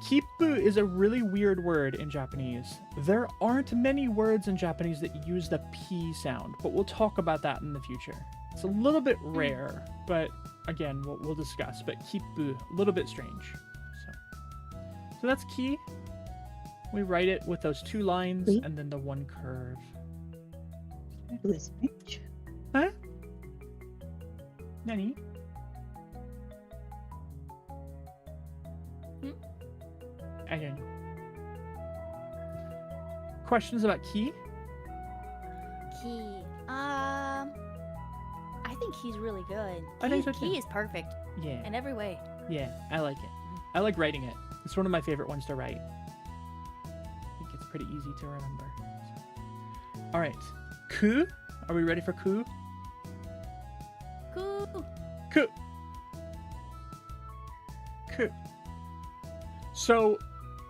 Kipu is a really weird word in Japanese. There aren't many words in Japanese that use the P sound, but we'll talk about that in the future. It's a little bit rare, but again, we'll discuss. But kipu, a little bit strange. So that's ki. We write it with those two lines Wait. and then the one curve. It was rich. Huh? Nani? I don't know. Questions about ki? Key. I think he's really good. I think so too. Key is perfect Yeah. in every way. Yeah, I like it. I like writing it. It's one of my favorite ones to write. I think it's pretty easy to remember. All right. Ku? Are we ready for ku? Cool. Ku. Ku. So,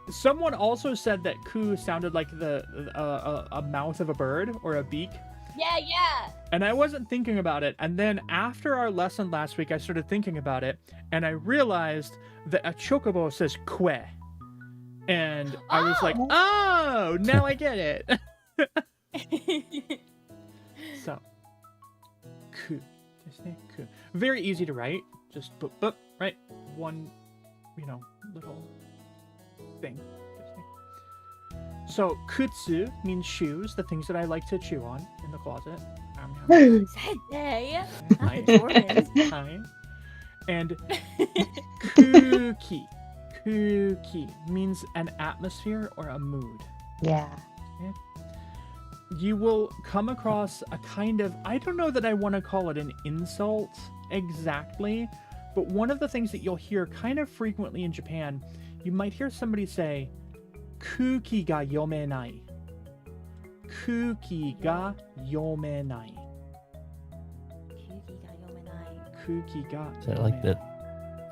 someone also said that ku sounded like a mouth of a bird or a beak. Yeah. And I wasn't thinking about it. And then after our lesson last week, I started thinking about it. And I realized that a chocobo says kwe. And I was like, oh, now I get it. So, ku. Ku. Very easy to write. Just boop, right? One, little thing. So, kutsu means shoes, the things that I like to chew on in the closet. Sensei. Not the Jordans. Hi. And kuki. Kuki means an atmosphere or a mood. Yeah. You will come across a kind of, I don't know that I want to call it an insult exactly, but one of the things that you'll hear kind of frequently in Japan, you might hear somebody say, Kuki ga yomenai. Kuki ga yomenai. Kuki ga Is it like yomenai.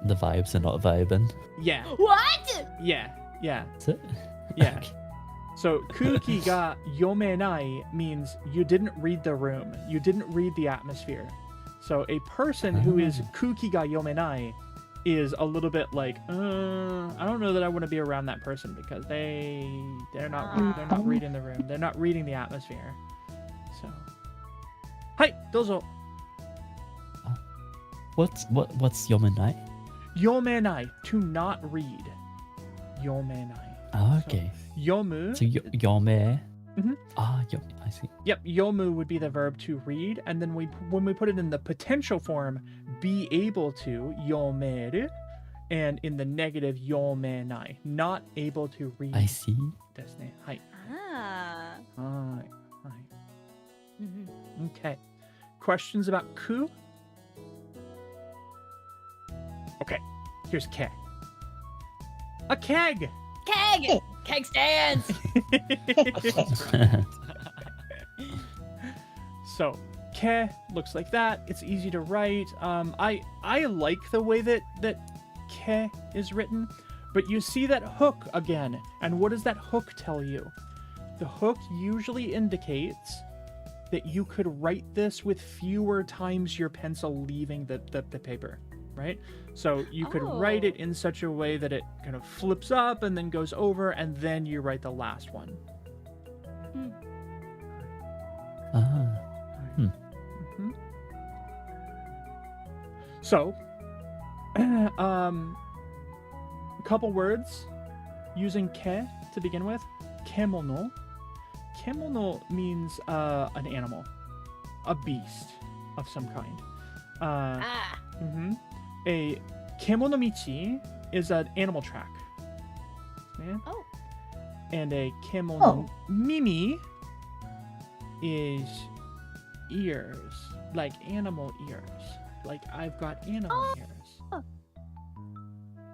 the vibes are not vibing? Yeah, What? yeah. Is it? Yeah. Okay. So kuki ga yomenai means you didn't read the room. You didn't read the atmosphere. So a person who is kuki ga yomenai is a little bit like, I don't know that I want to be around that person because they're not reading the room. They're not reading the atmosphere. So, hi, dozo. What's yomenai? Yomenai, to not read. Yomenai. Oh, okay. Yomu. So yome. Mhm. Ah, I see. Yep, yomu would be the verb to read, and then when we put it in the potential form, be able to, yomeru, and in the negative, yomenai, not able to read. I see. ですね。はい。 Ah. はい。はい。 Mhm. Okay. Questions about ku? Okay, here's keg. A keg! Keg! Keg stands! So, ke looks like that. It's easy to write. I like the way that ke is written, but you see that hook again. And what does that hook tell you? The hook usually indicates that you could write this with fewer times your pencil leaving the paper, right? So you could write it in such a way that it kind of flips up and then goes over, and then you write the last one. Ah. Mhm. So, a couple words using ke to begin with. Kemono. Kemono means an animal, a beast of some kind. Ah. A kemonomichi is an animal track. Yeah? Oh. And a kemono mimi is ears, like animal ears. Like I've got animal ears.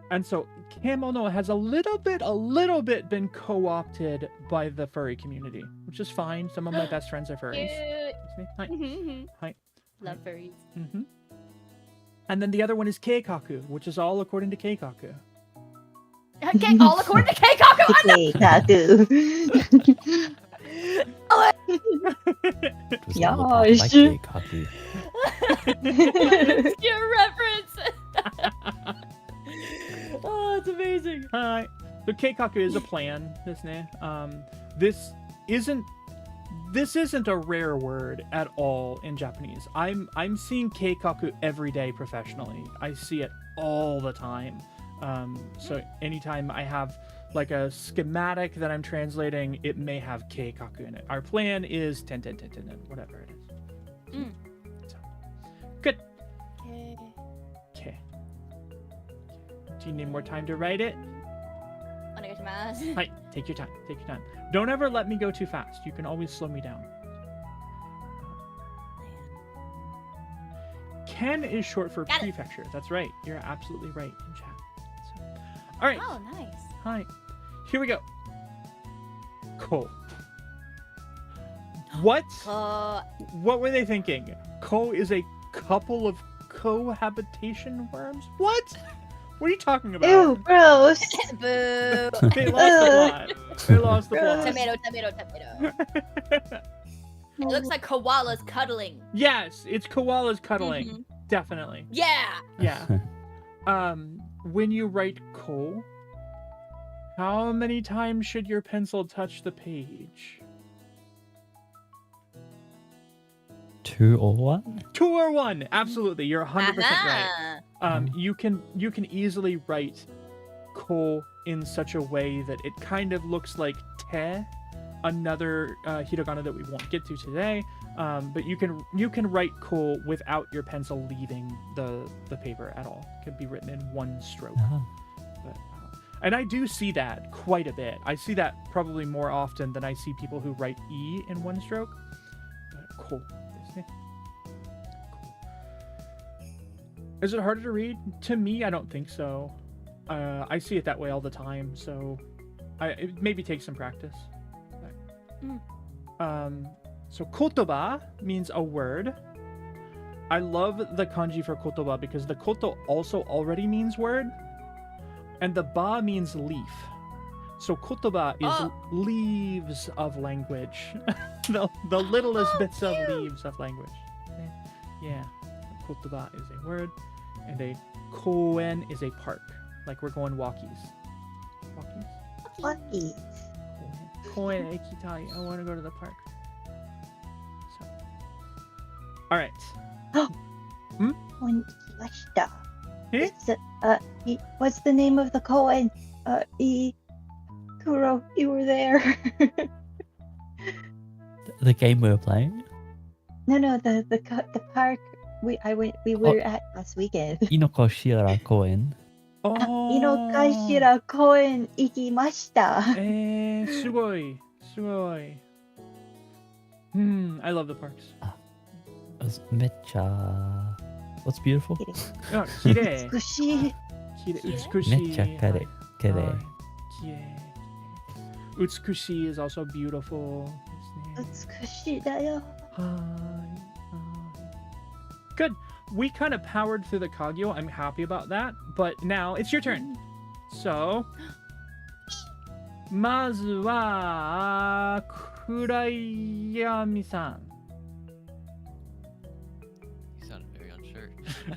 And so kemono has a little bit been co-opted by the furry community, which is fine. Some of my best friends are furries. Cute. Excuse me. Hi. Mhm. Hi. Love furries. And then the other one is keikaku, which is all according to keikaku. Okay, all according to Keikaku. Keikaku. It was all about Yosh. my keikaku. Your reference. Oh, it's amazing. Hi. So keikaku is a plan, isn't it? This isn't a rare word at all in Japanese. I'm seeing keikaku every day professionally. I see it all the time. So anytime I have like a schematic that I'm translating, it may have keikaku in it. Our plan is 10, whatever it is. Mm. So, good. Okay. Okay. Do you need more time to write it? Onegaishimasu. Hi, take your time. Take your time. Don't ever let me go too fast. You can always slow me down. Ken is short for Got it. prefecture. That's right. You're absolutely right in chat. So, all right. Oh, nice. Hi. Here we go. Ko. What? What were they thinking? Ko is a couple of cohabitation worms? What? What are you talking about? Ew, gross. Boo. They lost the plot. They lost the plot. Tomato, tomato, tomato. It looks like koalas cuddling. Yes, it's koalas cuddling. Mhm. Definitely. Yeah. Yeah. When you write ko, how many times should your pencil touch the page? 2 or 1? 2 or 1. Absolutely. You're 100% right. Aha. You can easily write ko in such a way that it kind of looks like te, another hiragana that we won't get to today. But you can write ko without your pencil leaving the paper at all. It can be written in one stroke. Ah. But, And I do see that quite a bit. I see that probably more often than I see people who write E in one stroke. But cool. Is it harder to read? To me, I don't think so. I see it that way all the time, so it maybe takes some practice. So kotoba means a word. I love the kanji for kotoba because the koto also already means word, and the ba means leaf. So kotoba is leaves of language. the littlest bits of leaves of language. Yeah. Kotoba is a word, and a koen is a park. Like we're going walkies. Walkies? Lucky. Koen ekitai. I want to go to the park. So. All right. Koen ikimashita. Eh? What's the name of the koen? Kuro, you were there. The game we were playing? No, the park we were at last weekend. Inokoshira Koen. Oh. Inokashira koen ikimashita. Sugoi. I love the parks. Mecha. What's beautiful? Oh, kirei. Tsukushi. Utsukushi. Mecha kare. Kirei. Kirei. Utsukushi is also beautiful. Tsukushi da yo. Good. We kind of powered through the Kagyo. I'm happy about that. But now it's your turn. So, mazu wa Kurayami-san. You sounded very unsure.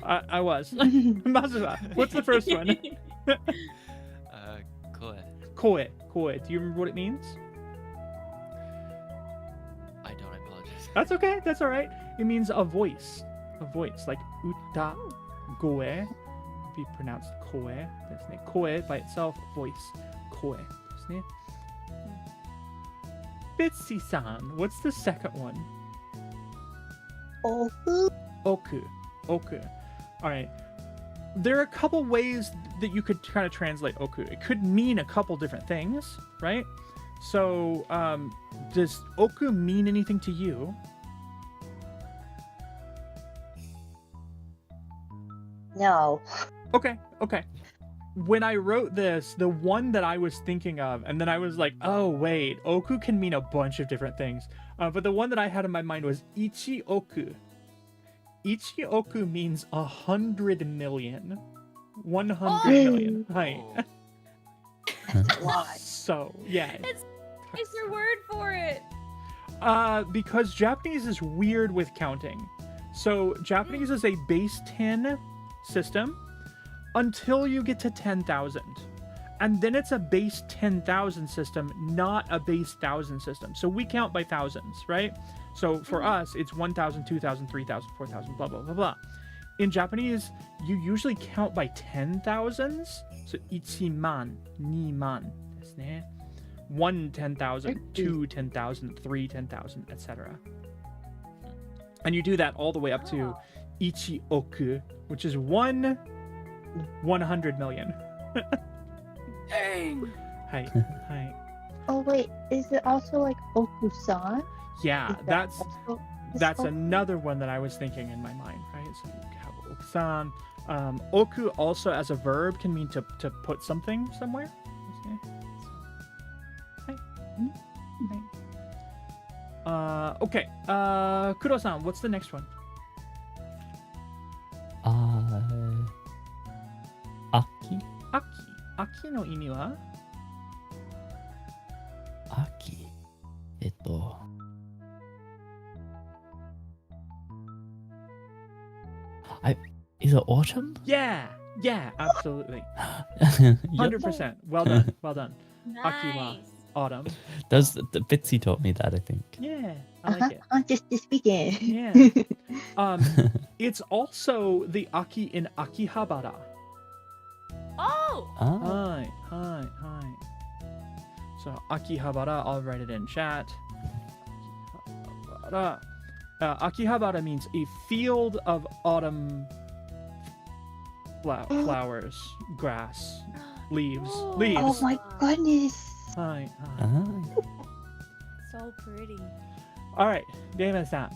I was. Mazu wa. What's the first one? Koe. Koe. Do you remember what it means? I don't. I apologize. That's okay. That's all right. It means a voice. A voice. Like uta goe. Be pronounced koe. Koe by itself, voice. Koe. Bitsy-san, what's the second one? Oku. All right. There are a couple ways that you could kind of translate oku. It could mean a couple different things, right? So, does oku mean anything to you? No. Okay. When I wrote this, the one that I was thinking of, and then I was like, oh, wait, oku can mean a bunch of different things. But the one that I had in my mind was ichi oku. Ichi oku means 100 million. 100 million. Hi. That's a lot. So, yeah. It's your word for it. Because Japanese is weird with counting. So, Japanese is a base 10 system until you get to 10,000. And then it's a base 10,000 system, not a base 1,000 system. So we count by thousands, right? So for us, it's 1,000, 2,000, 3,000, 4,000, blah, blah, blah, blah. In Japanese, you usually count by 10,000s. So ichiman, niman, ですね. 1 10,000, 2 10,000, 3 10,000, etc. And you do that all the way up to ichi oku, which is 100 million. Dang. Hi. Oh wait, is it also like Okusan? Yeah, Is that that's also- is that's Oku- another one that I was thinking in my mind, right? So you have okusan. Oku also as a verb can mean to put something somewhere. Okay. Kuro-san, what's the next one? Aki? Aki no imi wa? Aki. Is it autumn? Yeah, absolutely. Yep. 100%. Well done. Aki wa Nice. autumn. The Bitsy taught me that, I think. Yeah, I like it. Just this weekend. Yeah. It's also the Aki in Akihabara. Oh. Ah. Hi. So Akihabara, I'll write it in chat. Akihabara. Akihabara means a field of autumn flowers, grass. Leaves. Ooh. Leaves. Oh my goodness. Hi. Ah. So pretty. All right, David-san,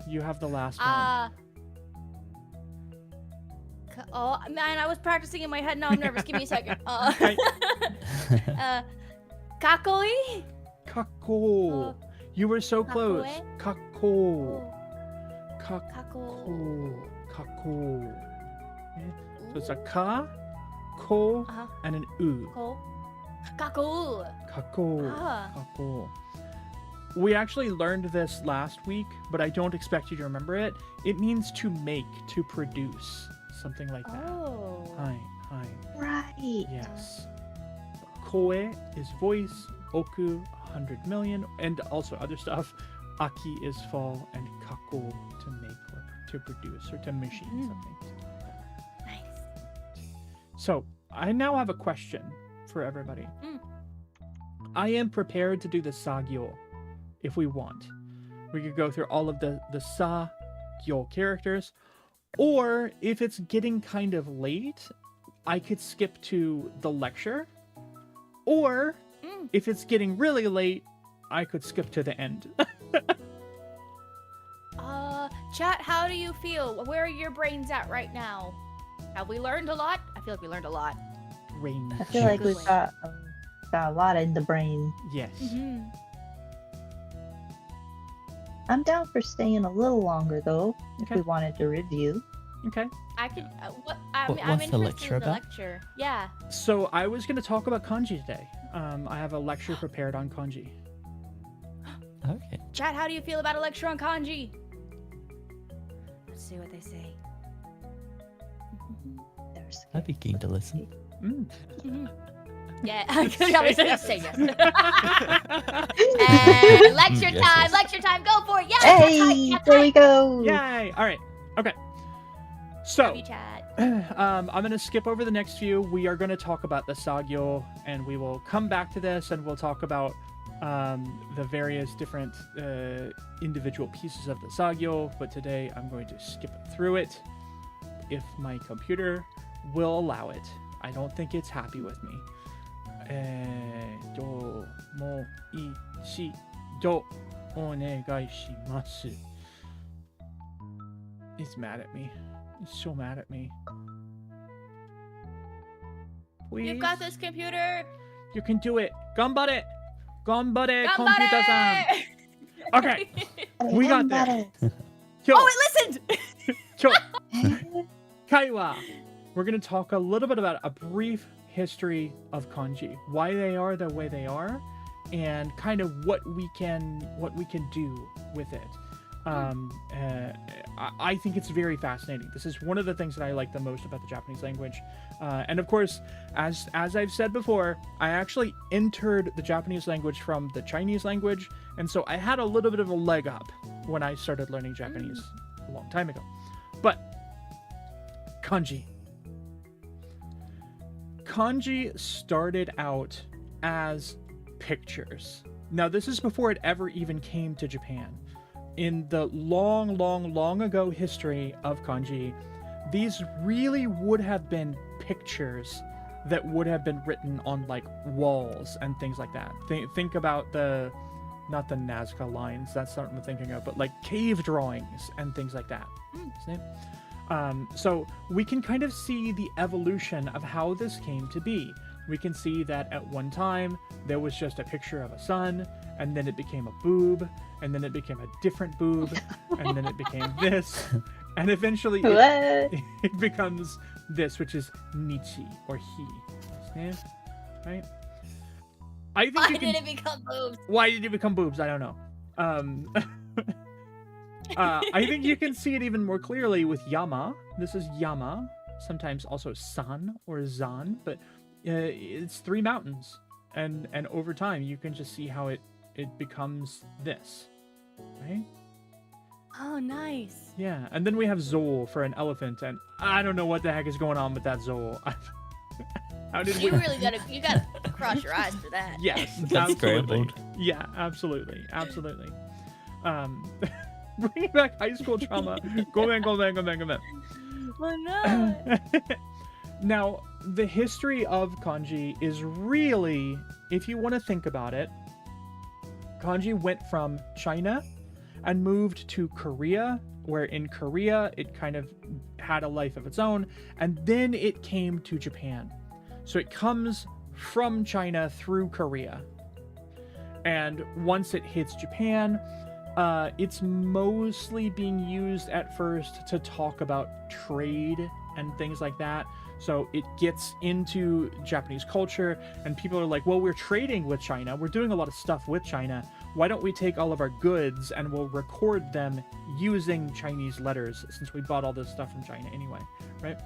you have the last one. Oh man, I was practicing in my head. Now I'm nervous. Give me a second. Okay. Kakoi? Kako. You were so close. Kakoe? Kako. Kako. Kako. Okay. So it's a ka, ko, Uh-huh. and an u. Ko. Kako. Kako. Ah. Kako. We actually learned this last week, but I don't expect you to remember it. It means to make, to produce, something like that. Oh. Hi. Right. Yes. Koe is voice, oku, 100 million, and also other stuff. Aki is fall, and kako to make or to produce or to machine something. Nice. So I now have a question for everybody. Mm. I am prepared to do the sagyo if we want. We could go through all of the sagyo characters, or if it's getting kind of late, I could skip to the lecture, or if it's getting really late, I could skip to the end. Chat, how do you feel? Where are your brains at right now? Have we learned a lot? I feel like we learned a lot. Rain. I feel like Good we've got a lot in the brain. Yes. Mm-hmm. I'm down for staying a little longer though, if Okay. we wanted to review. Okay. I could. I'm What's the interested lecture in the about? lecture. Yeah. So I was going to talk about kanji today. I have a lecture prepared on kanji. Okay. Chat, how do you feel about a lecture on kanji? Let's see what they say. There's I'd be keen to listen. Mm. Yeah, I could obviously say yes. And lecture Yes, time, yes. lecture time, go for it. Yes, Hey, there we go. Yay! All right. Okay. Love So, you, chat. I'm going to skip over the next few. We are going to talk about the sagyo, and we will come back to this, and we'll talk about the various different individual pieces of the sagyo. But today, I'm going to skip through it, if my computer will allow it. I don't think it's happy with me. Do mo ichi do onegai shimasu. It's mad at me. It's so mad at me. Please. You've got this, computer. You can do it. Ganbare. Ganbare, Ganbare! computer-san. Okay. We got there. Kyo, Oh, it listened. kyo, kaiwa. We're going to talk a little bit about a brief history of kanji, why they are the way they are, and kind of what we can do with it. I think it's very fascinating. This is one of the things that I like the most about the Japanese language. And of course, as I've said before, I actually entered the Japanese language from the Chinese language, and so I had a little bit of a leg up when I started learning Japanese a long time ago. But kanji. Kanji started out as pictures. Now, this is before it ever even came to Japan. In the long, long, long ago history of kanji, these really would have been pictures that would have been written on like walls and things like that. Think about not the Nazca lines, that's not what I'm thinking of, but like cave drawings and things like that. See? So we can kind of see the evolution of how this came to be. We can see that at one time there was just a picture of a sun, and then it became a boob, and then it became a different boob, and then it became this, and eventually it becomes this, which is Nichi or he. Yeah, right? I think Why you can... did it become boobs? Why did it become boobs? I don't know. I think you can see it even more clearly with Yama. This is Yama, sometimes also San or Zan, but it's 3 mountains, and over time you can just see how it becomes this, right? Oh, nice. Yeah, and then we have Zol for an elephant, and I don't know what the heck is going on with that Zol. How did You we... really gotta cross your eyes for that. Yes, That's absolutely. scrambled. Yeah, absolutely. Bringing back high school trauma. Go man. Oh no. Now, the history of kanji is really, if you want to think about it, kanji went from China and moved to Korea, where in Korea it kind of had a life of its own, and then it came to Japan. So it comes from China through Korea. And once it hits Japan, it's mostly being used at first to talk about trade and things like that. So it gets into Japanese culture, and people are like, well, we're trading with China. We're doing a lot of stuff with China. Why don't we take all of our goods and we'll record them using Chinese letters, since we bought all this stuff from China anyway, right?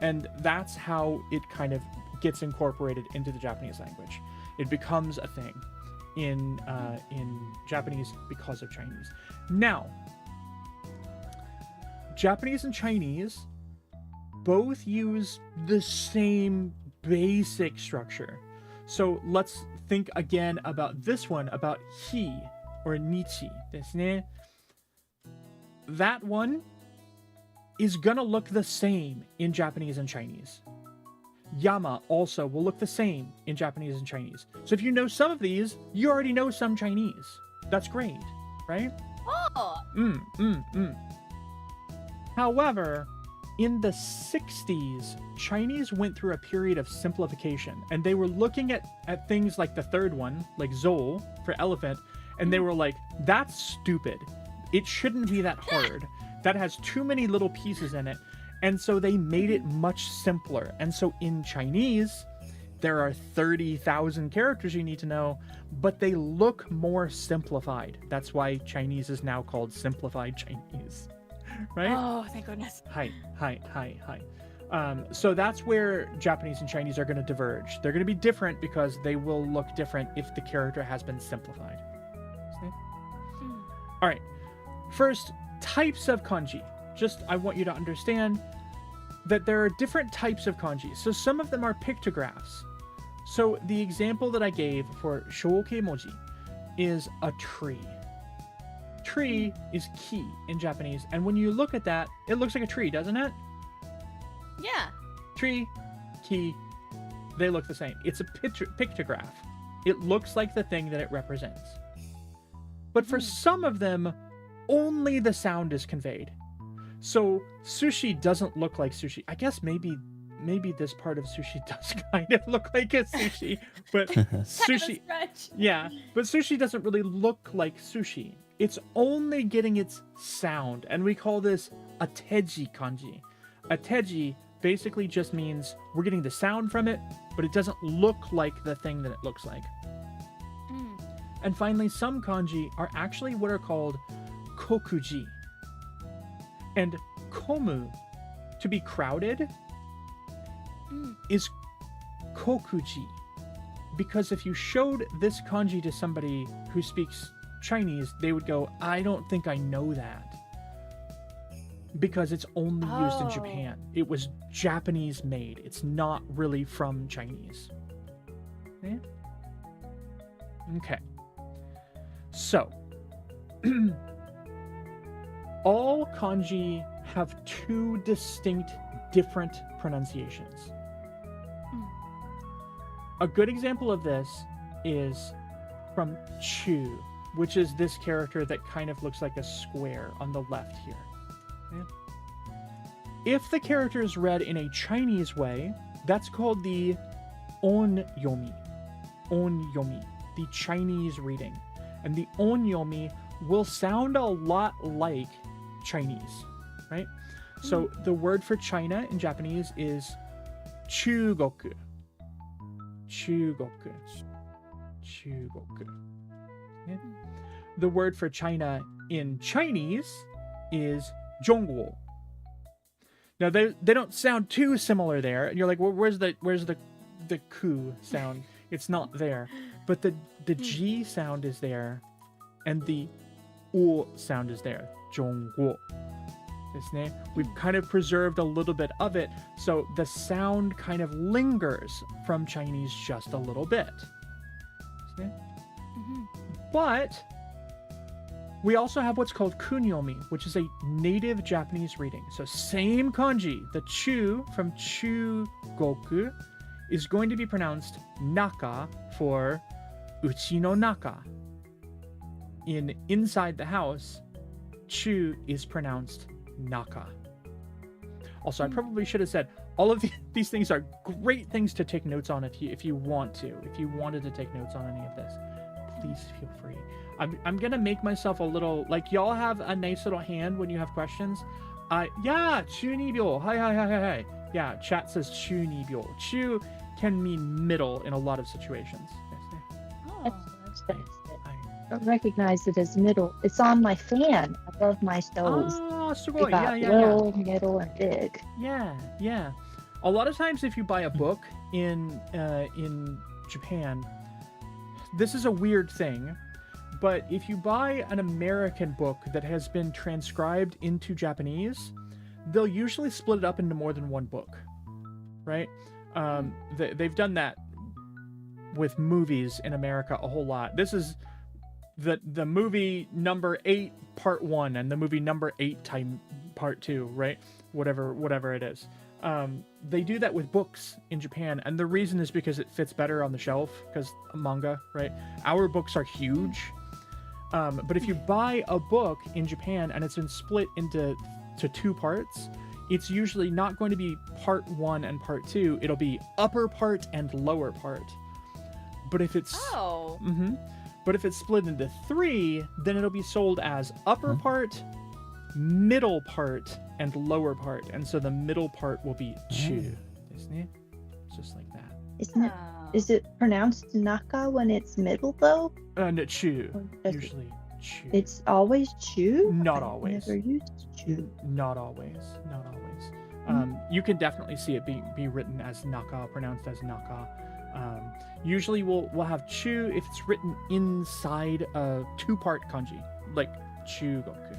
And that's how it kind of gets incorporated into the Japanese language. It becomes a thing in Japanese because of Chinese. Now, Japanese and Chinese both use the same basic structure. So let's think again about this one, about hi or nichi ですね. That one is gonna look the same in Japanese and Chinese. Yama also will look the same in Japanese and Chinese. So if you know some of these, you already know some Chinese. That's great, right? Oh. However, in the 60s, Chinese went through a period of simplification, and they were looking at things like the third one, like Zol for elephant, and they were like, that's stupid. It shouldn't be that hard. That has too many little pieces in it. And so they made it much simpler. And so in Chinese, there are 30,000 characters you need to know, but they look more simplified. That's why Chinese is now called simplified Chinese. Right? Oh, thank goodness. Hi. So that's where Japanese and Chinese are going to diverge. They're going to be different because they will look different if the character has been simplified. See? All right. First, types of kanji. Just, I want you to understand that there are different types of kanji. So some of them are pictographs. So the example that I gave for shoukei moji is a tree. Tree is ki in Japanese, and when you look at that, it looks like a tree, doesn't it? Yeah. Tree, ki, they look the same. It's a pictograph. It looks like the thing that it represents. But for some of them, only the sound is conveyed. So sushi doesn't look like sushi. I guess maybe this part of sushi does kind of look like a sushi, but sushi, yeah, but sushi doesn't really look like sushi. It's only getting its sound, and we call this a teji kanji. A teji basically just means we're getting the sound from it, but it doesn't look like the thing that it looks like. And finally, some kanji are actually what are called kokuji. And komu, to be crowded, is kokuji. Because if you showed this kanji to somebody who speaks Chinese, they would go, I don't think I know that. Because it's only used in Japan. It was Japanese made. It's not really from Chinese. Yeah? Okay. So, all kanji have two distinct, different pronunciations. A good example of this is from Chu, which is this character that kind of looks like a square on the left here. Yeah. If the character is read in a Chinese way, that's called the onyomi. Onyomi, the Chinese reading. And the onyomi will sound a lot like Chinese, right? So the word for China in Japanese is chugoku. Chugoku. Chugoku. Yeah. The word for China in Chinese is zhongguo. Now they don't sound too similar there, and you're like, well, where's the ku sound? It's not there, but the G sound is there, and the u sound is there. Zhongguo. We've kind of preserved a little bit of it, so the sound kind of lingers from Chinese just a little bit. But We also have what's called kunyomi, which is a native Japanese reading. So same kanji, the chu from chugoku is going to be pronounced naka for uchi no naka. In inside the house, chu is pronounced naka. Also, I probably should have said all of these things are great things to take notes on if you want to. If you wanted to take notes on any of this, please feel free. I'm gonna make myself a little, like, y'all have a nice little hand when you have questions. Yeah, chu ni byo. Hi. Yeah, chat says chu ni byo. Chu can mean middle in a lot of situations. Oh. I don't recognize it as middle. It's on my fan above my stove. Ah, You sugoi. got Yeah. low, middle, and big. Yeah. A lot of times, if you buy a book in Japan, this is a weird thing, but if you buy an American book that has been transcribed into Japanese, they'll usually split it up into more than one book, right? They've done that with movies in America a whole lot. This is the movie number 8 part 1 and the movie number 8 time part 2, right? Whatever it is. They do that with books in Japan, and the reason is because it fits better on the shelf, because manga, right? Our books are huge. But if you buy a book in Japan and it's been split into 2 parts, it's usually not going to be part 1 and part 2. It'll be upper part and lower part. But if it's But if it's split into 3, then it'll be sold as upper part, middle part, and lower part. And so the middle part will be chu. Just like that. Is it pronounced naka when it's middle though? No, chu. Or does Usually chu. It's always chu? Not I've always. never used chu. Not always. You can definitely see it be written as naka, pronounced as naka. Usually we'll have chu if it's written inside a 2-part kanji, like chugoku.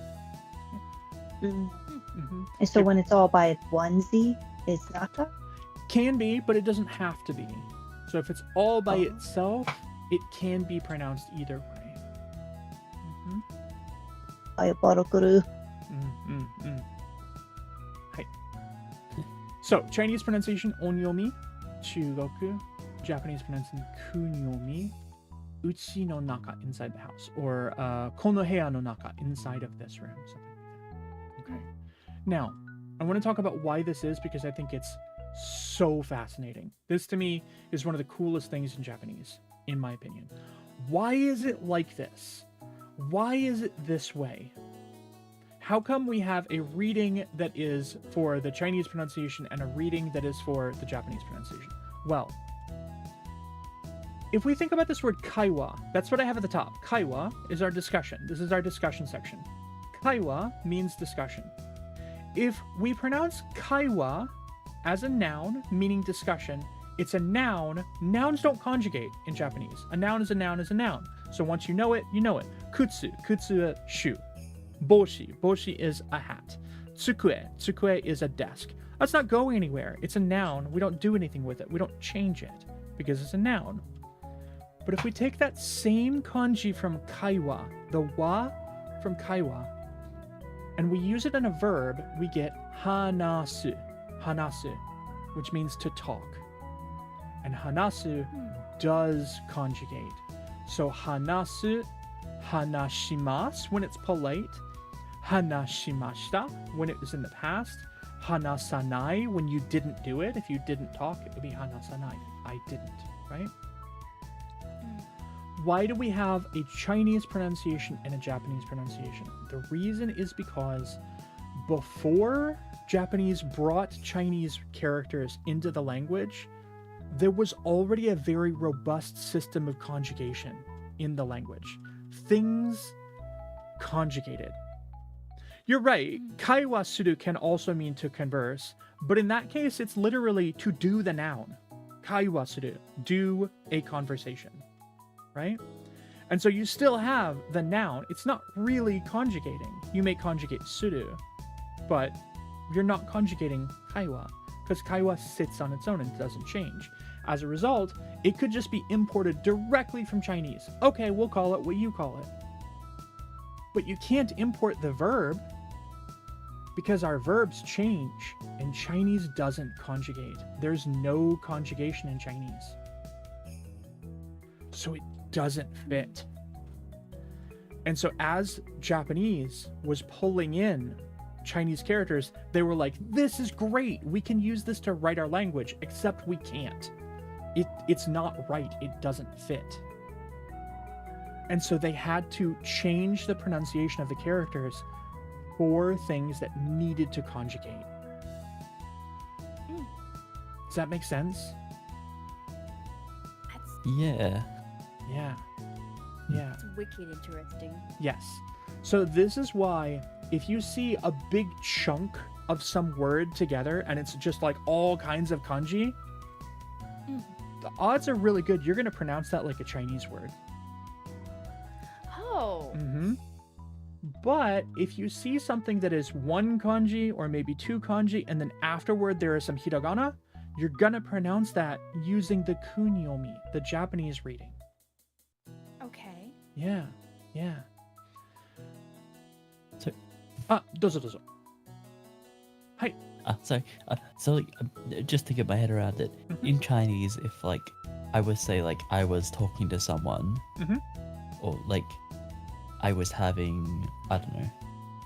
And so when it's all by onesie, it's naka? Can be, but it doesn't have to be. So if it's all by itself, it can be pronounced either way. Ayabarakuru. Hi. So Chinese pronunciation onyomi, chugoku. Japanese pronunciation kunyomi, uchi no naka, inside the house, or kono heya no naka, inside of this room, something like that. Okay. Now, I want to talk about why this is, because I think it's so fascinating. This to me is one of the coolest things in Japanese, in my opinion. Why is it like this? Why is it this way? How come we have a reading that is for the Chinese pronunciation and a reading that is for the Japanese pronunciation? Well, if we think about this word kaiwa, that's what I have at the top. Kaiwa is our discussion. This is our discussion section. Kaiwa means discussion. If we pronounce kaiwa as a noun, meaning discussion, it's a noun. Nouns don't conjugate in Japanese. A noun is a noun is a noun. So once you know it, you know it. Kutsu, kutsu, shoe. Boshi, boshi is a hat. Tsukue, tsukue is a desk. That's not going anywhere. It's a noun. We don't do anything with it. We don't change it because it's a noun. But if we take that same kanji from kaiwa, the wa from kaiwa, and we use it in a verb, we get hanasu, which means to talk. And hanasu does conjugate. So hanasu, hanashimasu when it's polite, hanashimashita when it was in the past, hanasanai when you didn't do it. If you didn't talk, it would be hanasanai. I didn't, right? Why do we have a Chinese pronunciation and a Japanese pronunciation? The reason is because before Japanese brought Chinese characters into the language, there was already a very robust system of conjugation in the language. Things conjugated. You're right, kaiwa suru can also mean to converse, but in that case, it's literally to do the noun. Kaiwa suru, do a conversation. Right? And so you still have the noun. It's not really conjugating. You may conjugate suru, but you're not conjugating kaiwa, because kaiwa sits on its own and doesn't change. As a result, it could just be imported directly from Chinese. Okay, we'll call it what you call it. But you can't import the verb because our verbs change and Chinese doesn't conjugate. There's no conjugation in Chinese. So it doesn't fit. And so as Japanese was pulling in Chinese characters, they were like, this is great. We can use this to write our language, except we can't. It's not right. It doesn't fit. And so they had to change the pronunciation of the characters for things that needed to conjugate. Does that make sense? Yeah. Yeah. Yeah. That's wicked interesting. Yes. So this is why if you see a big chunk of some word together and it's just like all kinds of kanji, the odds are really good you're going to pronounce that like a Chinese word. Oh. Mm-hmm. But if you see something that is one kanji or maybe two kanji and then afterward there is some hiragana, you're going to pronounce that using the kunyomi, the Japanese reading. Okay. Yeah. Yeah. So, どうぞどうぞ。はい。 so like, just to get my head around it, in Chinese, if like I would say like I was talking to someone, or like I was having, I don't know,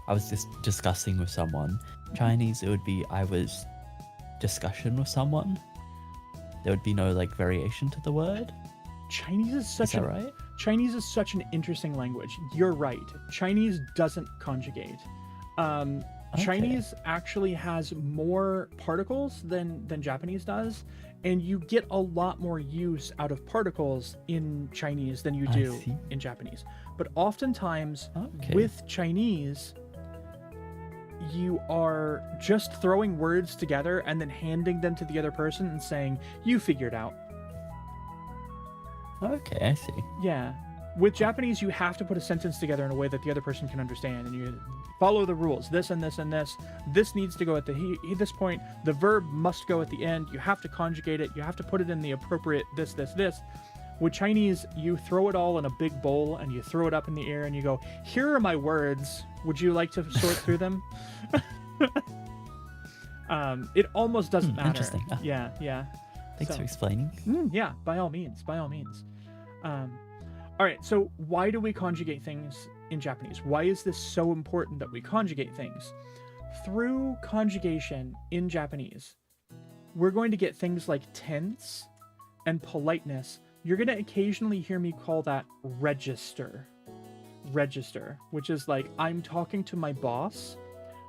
I was just discussing with someone. Chinese, it would be I was discussion with someone. There would be no like variation to the word. Chinese is such Is that right? Chinese is such an interesting language. You're right. Chinese doesn't conjugate. Chinese actually has more particles than Japanese does, and you get a lot more use out of particles in Chinese than you I do see. in Japanese. But oftentimes Okay. with Chinese, you are just throwing words together and then handing them to the other person and saying, you figure it out. Okay, I see. Yeah. With Japanese, you have to put a sentence together in a way that the other person can understand, and you follow the rules. This and this and this. This needs to go at this point. The verb must go at the end. You have to conjugate it. You have to put it in the appropriate this. With Chinese, you throw it all in a big bowl and you throw it up in the air and you go, here are my words. Would you like to sort through them? It almost doesn't matter. Interesting. Yeah, yeah. Thanks So- for explaining. Yeah, by all means, by all means. All right, so why do we conjugate things in Japanese? Why is this so important that we conjugate things? Through conjugation in Japanese, we're going to get things like tense and politeness. You're going to occasionally hear me call that register. Register, which is like I'm talking to my boss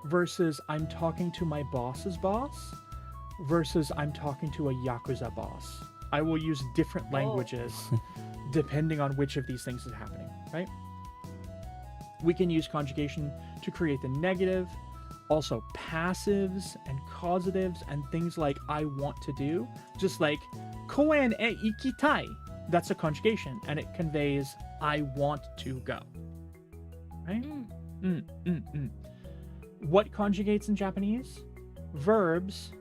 versus I'm talking to my boss's boss versus I'm talking to a Yakuza boss. I will use different languages depending on which of these things is happening, right? We can use conjugation to create the negative, also passives and causatives and things like I want to do, just like koen e ikitai. That's a conjugation and it conveys I want to go, right? What conjugates in Japanese? Verbs,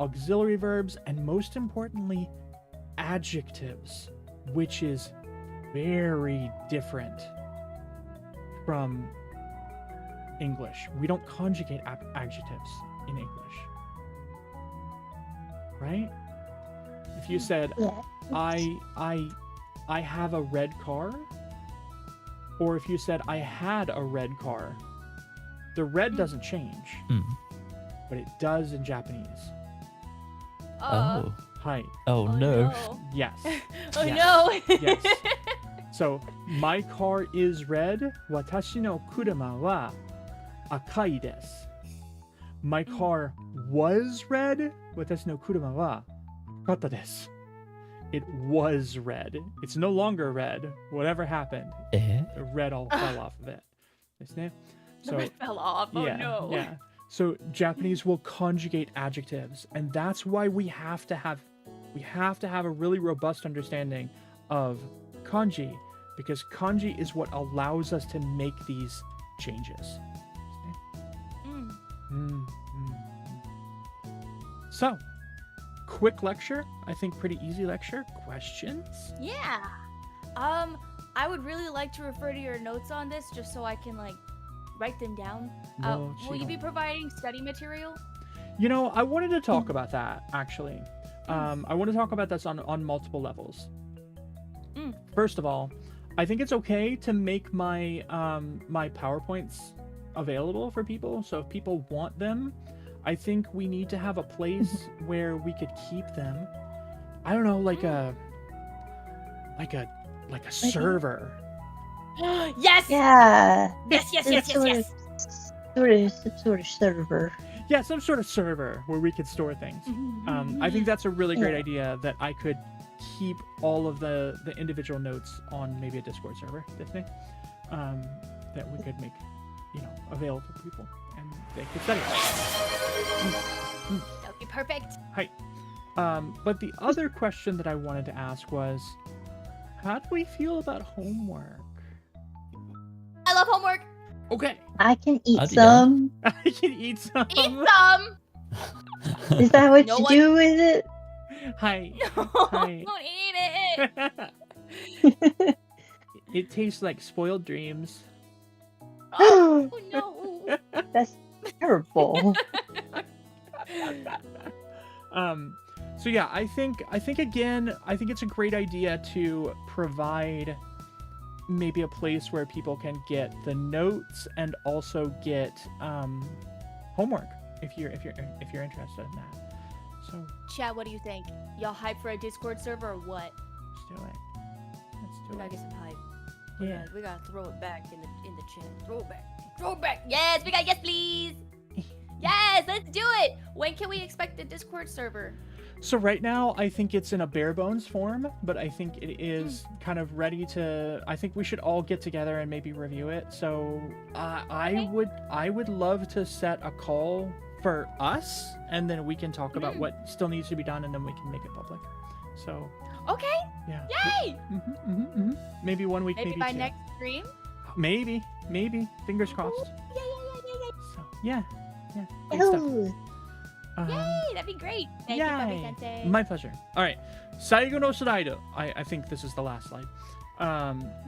auxiliary verbs, and most importantly, adjectives, which is very different from English. We don't conjugate adjectives in English, right? If you said Yeah. I have a red car, or if you said I had a red car, the red doesn't change, but it does in Japanese. Oh. Hi. Oh, no. Yes. Oh Yes. no. Yes. So, my car is red. Watashi no kuruma wa akai desu. My car was red. Watashi no kuruma wa akata desu. It was red. It's no longer red. Whatever happened, Eh? the red all fell off of it. Desu ne? The red fell off. Oh yeah, no. yeah. So Japanese will conjugate adjectives, and that's why we have to have a really robust understanding of kanji, because kanji is what allows us to make these changes. So, quick lecture. I think pretty easy lecture. Questions? Yeah. I would really like to refer to your notes on this just so I can like write them down. No, Will you be providing study material? You know, I wanted to talk about that actually. I want to talk about this on multiple levels. First of all, I think it's okay to make my my PowerPoints available for people. So if people want them, I think we need to have a place where we could keep them. I don't know, like a server. Yes. Yeah. Yes. Sort of server. Yeah, some sort of server where we could store things. I think that's a really great idea that I could keep all of the individual notes on maybe a Discord server, Disney, that we could make, available to people and they could study. That would be perfect. Hi. But the other question that I wanted to ask was, how do we feel about homework? I love homework. Okay. I can eat I'll be some. I can eat some. Eat some. Is that what No you one- do with it? Hi. No, Hi. don't eat it. It tastes like spoiled dreams. Oh no. That's terrible. So yeah, I think it's a great idea to provide maybe a place where people can get the notes and also get homework if you're interested in that. So Chad, what do you think? Y'all hype for a Discord server or what? let's do it. Let's We do gotta it. get some hype. Yeah. We gotta throw it back in the chat. Throw it back. Throw it back. Yes, we got yes, please. Yes, let's do it. When can we expect the Discord server? So right now, I think it's in a bare bones form, but I think it is kind of ready to. I think we should all get together and maybe review it. So I would love to set a call for us, and then we can talk about what still needs to be done, and then we can make it public. So Okay. yeah. Yay. Maybe 1 week, Maybe maybe by 2. next stream. Maybe. Fingers crossed. Yeah. So yeah. Good stuff. Ooh. Yay, that'd be great. Thank you, Yay. Puppy-sensei. My pleasure. All right. Saigo no slide. I think this is the last slide.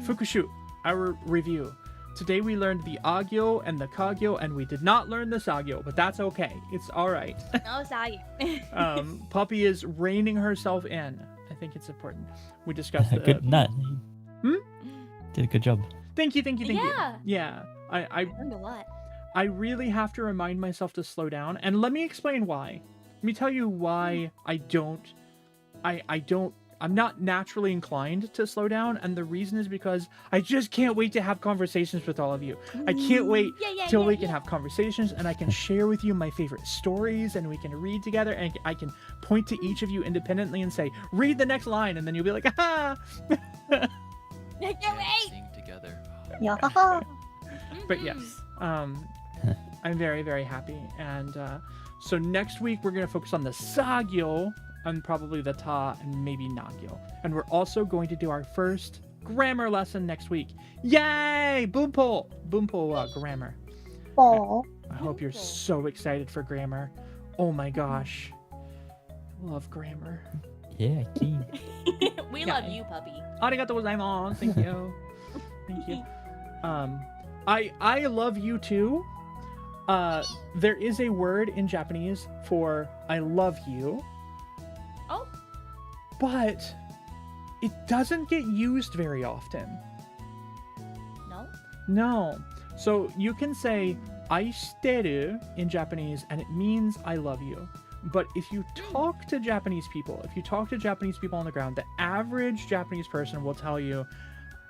Fukushu, our review. Today we learned the agyo and the kagyo, and we did not learn the sagyo, but that's okay. It's all right. No, sorry. Puppy is reining herself in. I think it's important. We discussed the... Good night. Did a good job. Thank you. Yeah. Yeah. I Learned a lot. I really have to remind myself to slow down, and let me explain why. Let me tell you why I'm not naturally inclined to slow down, and the reason is because I just can't wait to have conversations with all of you. I can't wait till we can have conversations, and I can share with you my favorite stories, and we can read together, and I can point to each of you independently and say, read the next line, and then you'll be like, ah! I can't wait. Sing together. Yeah. But yes, I'm very, very happy. And so next week we're going to focus on the sagyo and probably the ta and maybe nagyo. And we're also going to do our first grammar lesson next week. Yay! Boompo grammar. Aw. I hope you're so excited for grammar. Oh my gosh. Love grammar. Yeah, keen. We Yeah. love you, puppy. Arigatou gozaimasu. Thank you. Thank you. I love you too. There is a word in Japanese for I love you. Oh. But it doesn't get used very often. No. No. So you can say aishiteru in Japanese and it means I love you. But if you talk to Japanese people, on the ground, the average Japanese person will tell you,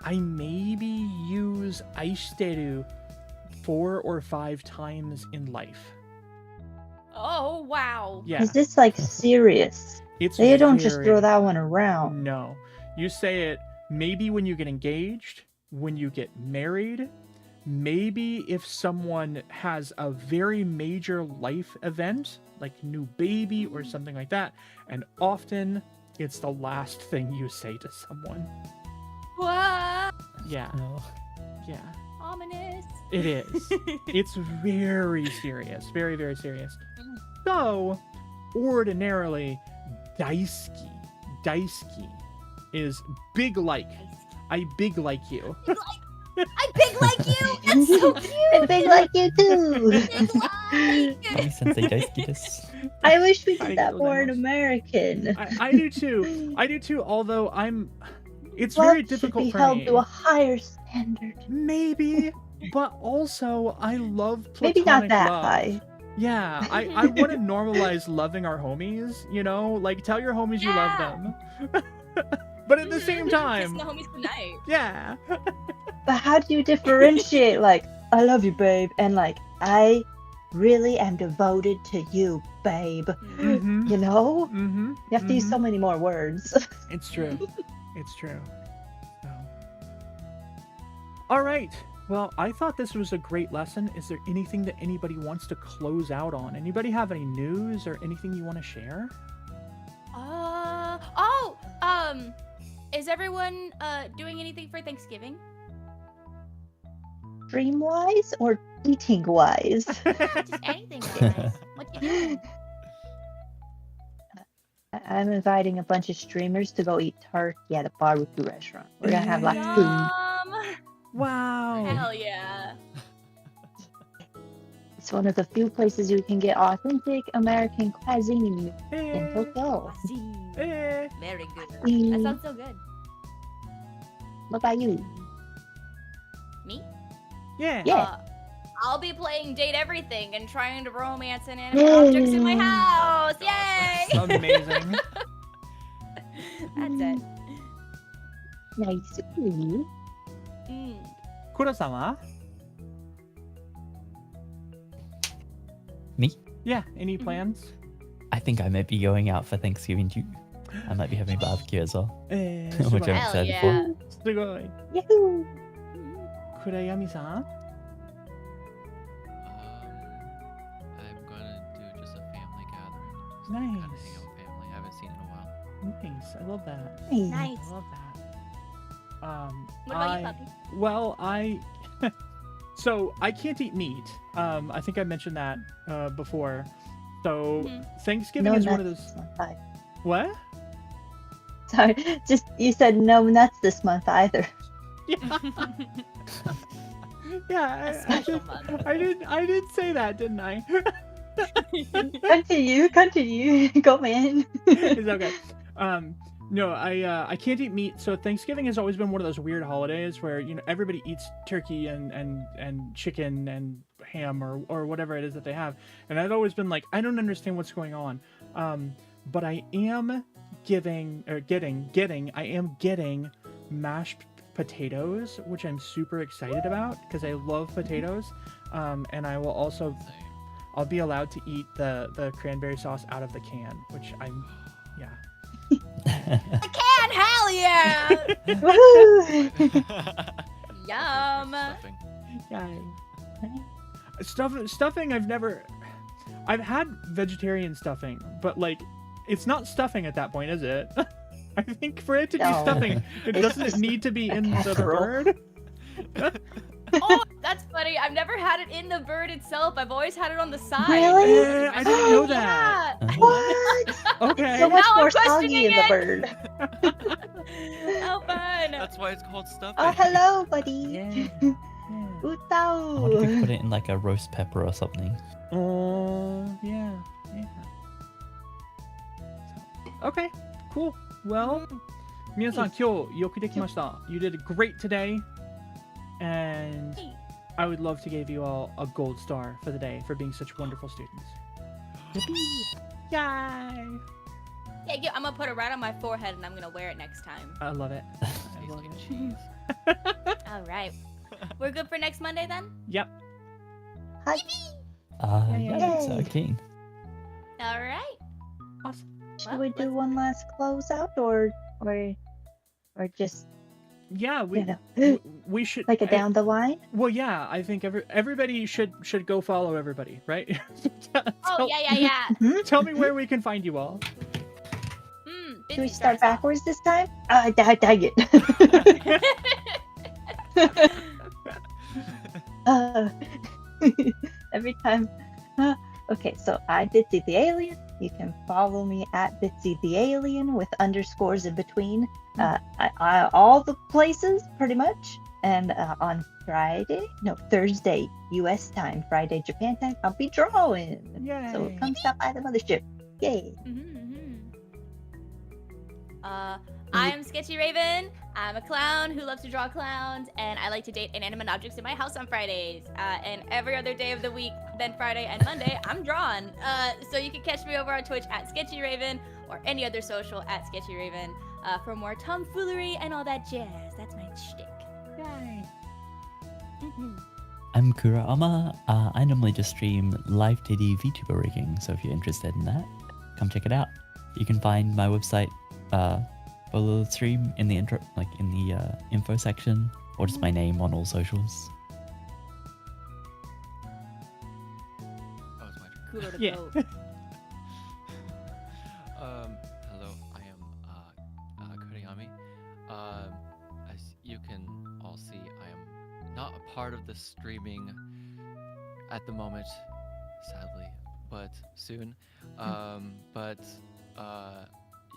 I maybe use aishiteru 4 or 5 times in life. Oh wow. Yeah. Is this like serious? It's They don't just very- throw that one around. No. You say it maybe when you get engaged, when you get married, maybe if someone has a very major life event, like new baby or something like that, and often it's the last thing you say to someone. What? Yeah. Oh. Yeah. Ominous. It is. It's very serious. Very, very serious. So, ordinarily, daisuki is big like. I big like you. I big like you. That's so cute. I big like you too. Big like. Puppy-sensei daisuki desu. I wish we I did that know more that in much. American. I do too. I do too. Although it's Love very should difficult be for held me. to a higher standard. Maybe, but also I love Maybe platonic not that love. high. Yeah, I want to normalize loving our homies. You know, like tell your homies you love Yeah. them. But at the same Kissing time, the homies goodnight. yeah. But how do you differentiate, like, I love you, babe, and like, I really am devoted to you, babe? Mm-hmm. You know? Mm-hmm. You have to use so many more words. It's true. It's true. So. All right. Well, I thought this was a great lesson. Is there anything that anybody wants to close out on? Anybody have any news or anything you want to share? Is everyone doing anything for Thanksgiving? Dream wise or eating wise? Just anything, guys. What you doing? I'm inviting a bunch of streamers to go eat turkey at a barbecue restaurant. We're gonna have lots of food. Yum. Wow. Hell yeah. It's one of the few places you can get authentic American cuisine in Eh, Tokyo. eh. Very good. Mm. That sounds so good. What about you? Me? Yeah. Yeah. I'll be playing Date Everything and trying to romance inanimate objects in my house. Yay! Amazing. That's it. Nice. Ooh. Mm. Kuro-sama? Me? Yeah. Any plans? I think I might be going out for Thanksgiving too. I might be having barbecue as well. Eh, Which I'm Hell excited yeah. for. すごい。 Yahoo! 暗闇さん I'm gonna do just a family gathering. Just Nice. kind of hang out with family. I haven't seen in a while. Nice. I love that. Nice. I love that. What about you, Puppy? Well, so I can't eat meat. I think I mentioned that before. So Mhm. Thanksgiving No is one of nuts those. this month either. What? Sorry, just you said no nuts this month either. Yeah, yeah. A special month. I did say that, didn't I? Continue. Go, man. It's okay. No, I can't eat meat. So Thanksgiving has always been one of those weird holidays where everybody eats turkey and chicken and ham or whatever it is that they have, and I've always been like, I don't understand what's going on. But I am getting mashed potatoes, which I'm super excited about because I love potatoes. And I will also I'll be allowed to eat the cranberry sauce out of the can, which I'm yeah. I can! Hell yeah! Woohoo! Yum! Stuffing. Yeah. Stuffing I've had vegetarian stuffing, but like it's not stuffing at that point, is it? I think for it to be No. stuffing, it It's doesn't just need to be a in the casserole. bird. Oh, that's funny. I've never had it in the bird itself. I've always had it on the side. Really? Yeah, I didn't know that. Yeah. What? Okay. So much Now I'm more soggy questioning in the it. bird. How fun! That's why it's called stuffing. Oh, hello, buddy. Yeah. I wonder if we Utao. put it in like a roast pepper or something. Oh, yeah. So, okay, cool. Well, 皆さん今日よくできました. You did great today, and I would love to give you all a gold star for the day for being such wonderful students. Yay! Yeah, I'm gonna put it right on my forehead and I'm gonna wear it next time. I love it. I Tastes love like it. cheese. All right. We're good for next Monday then? Yep. Hi. Yeah, so Yay. keen. All right. Awesome. Should we do one last closeout or just Yeah, you we know we should like a down the line? Well, yeah, I think everybody should go follow everybody, right? Oh, yeah. Tell me where we can find you all. Should we start backwards this time? Dang it. Every time. Okay, so I did see the alien. You can follow me at Bitsy the Alien with underscores in between. All the places, pretty much. And on Thursday, U.S. time, Friday, Japan time, I'll be drawing. Yay. So come stop by the mothership. Yay. I'm Sketchy Raven. I'm a clown who loves to draw clowns, and I like to date inanimate objects in my house on Fridays. And every other day of the week, then Friday and Monday, I'm drawn. So you can catch me over on Twitch at Sketchy Raven or any other social at Sketchy Raven for more tomfoolery and all that jazz. That's my shtick. Yay. I'm Kurama. I normally just stream live titty VTuber rigging, so if you're interested in that, come check it out. You can find my website below the stream in the intro, like in the info section, or just my name on all socials. Oh, it's my turn. Cooler to Yeah. go. Hello, I am Kuriyami. As you can all see, I am not a part of the streaming at the moment, sadly, but soon.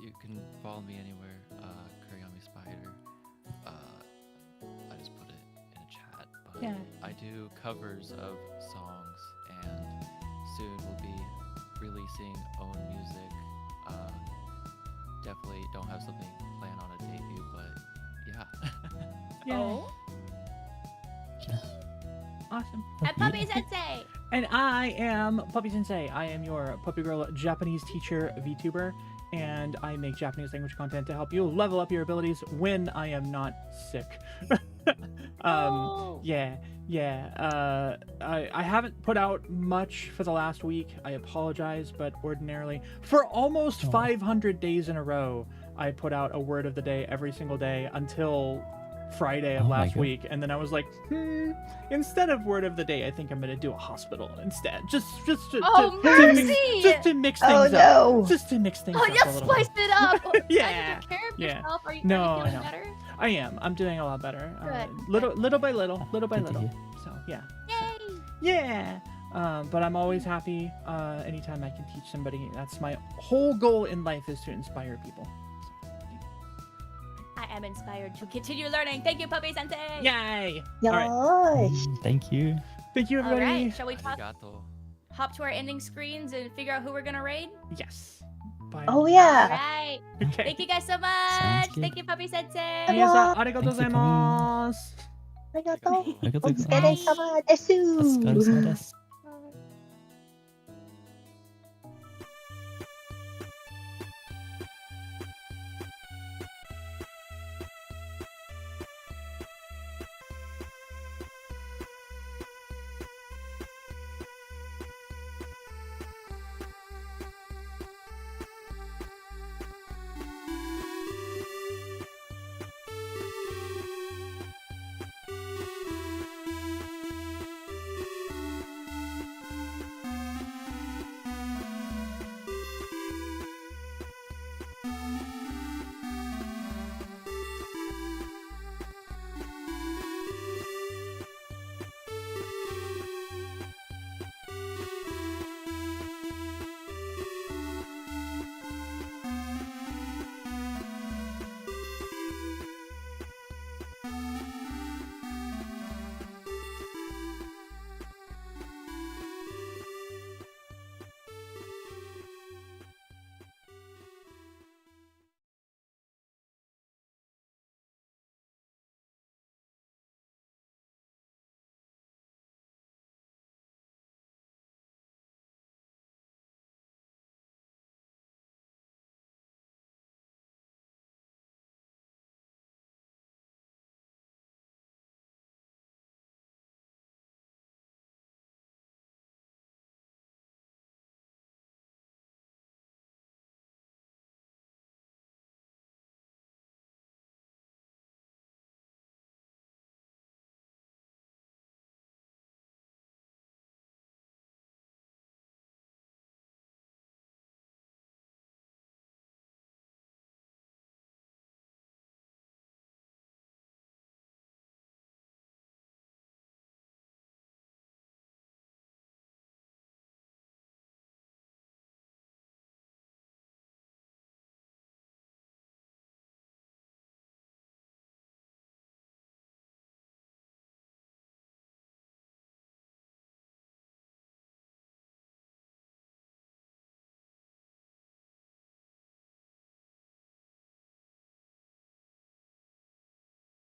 You can follow me anywhere, Kuriyami Spider. I just put it in a chat, but Yeah. I do covers of songs, and soon we'll be releasing own music. Definitely don't have something planned on a debut, but yeah. Yay. Oh, Awesome. and Puppy-sensei. And I am Puppy-sensei. I am your puppy girl Japanese teacher VTuber, and I make Japanese language content to help you level up your abilities when I am not sick. Oh. I haven't put out much for the last week. I apologize, but ordinarily, for almost 500 days in a row, I put out a word of the day every single day until Friday of Oh my last God. week, and then I was like, instead of word of the day, I think I'm gonna do a hospital instead. Just Oh, to mix, mercy! just to mix things Oh up. no. Just to mix things Oh, up you a little spiced it up. Yeah, You took care of yeah. yourself. Are you No, feeling I know. better? I am. I'm doing a lot better. Good, Little by little, little by Good to little. hear. So yeah. Yay! Yeah. But I'm always happy anytime I can teach somebody. That's my whole goal in life, is to inspire people. I am inspired to continue learning. Thank you, Puppy-sensei. Yay! All right. Yosh. Thank you. Thank you, All everybody. right, shall we Arigato. hop to our ending screens and figure out who we're gonna raid? Yes. Bye. Oh All yeah. right. Okay. Thank you guys so much. good. Thank you, Puppy-sensei.皆さん、ありがとうございThanks for coming.ます。Arigato. ありがとうございます。 Otsukere-sama desu. お疲れ様です。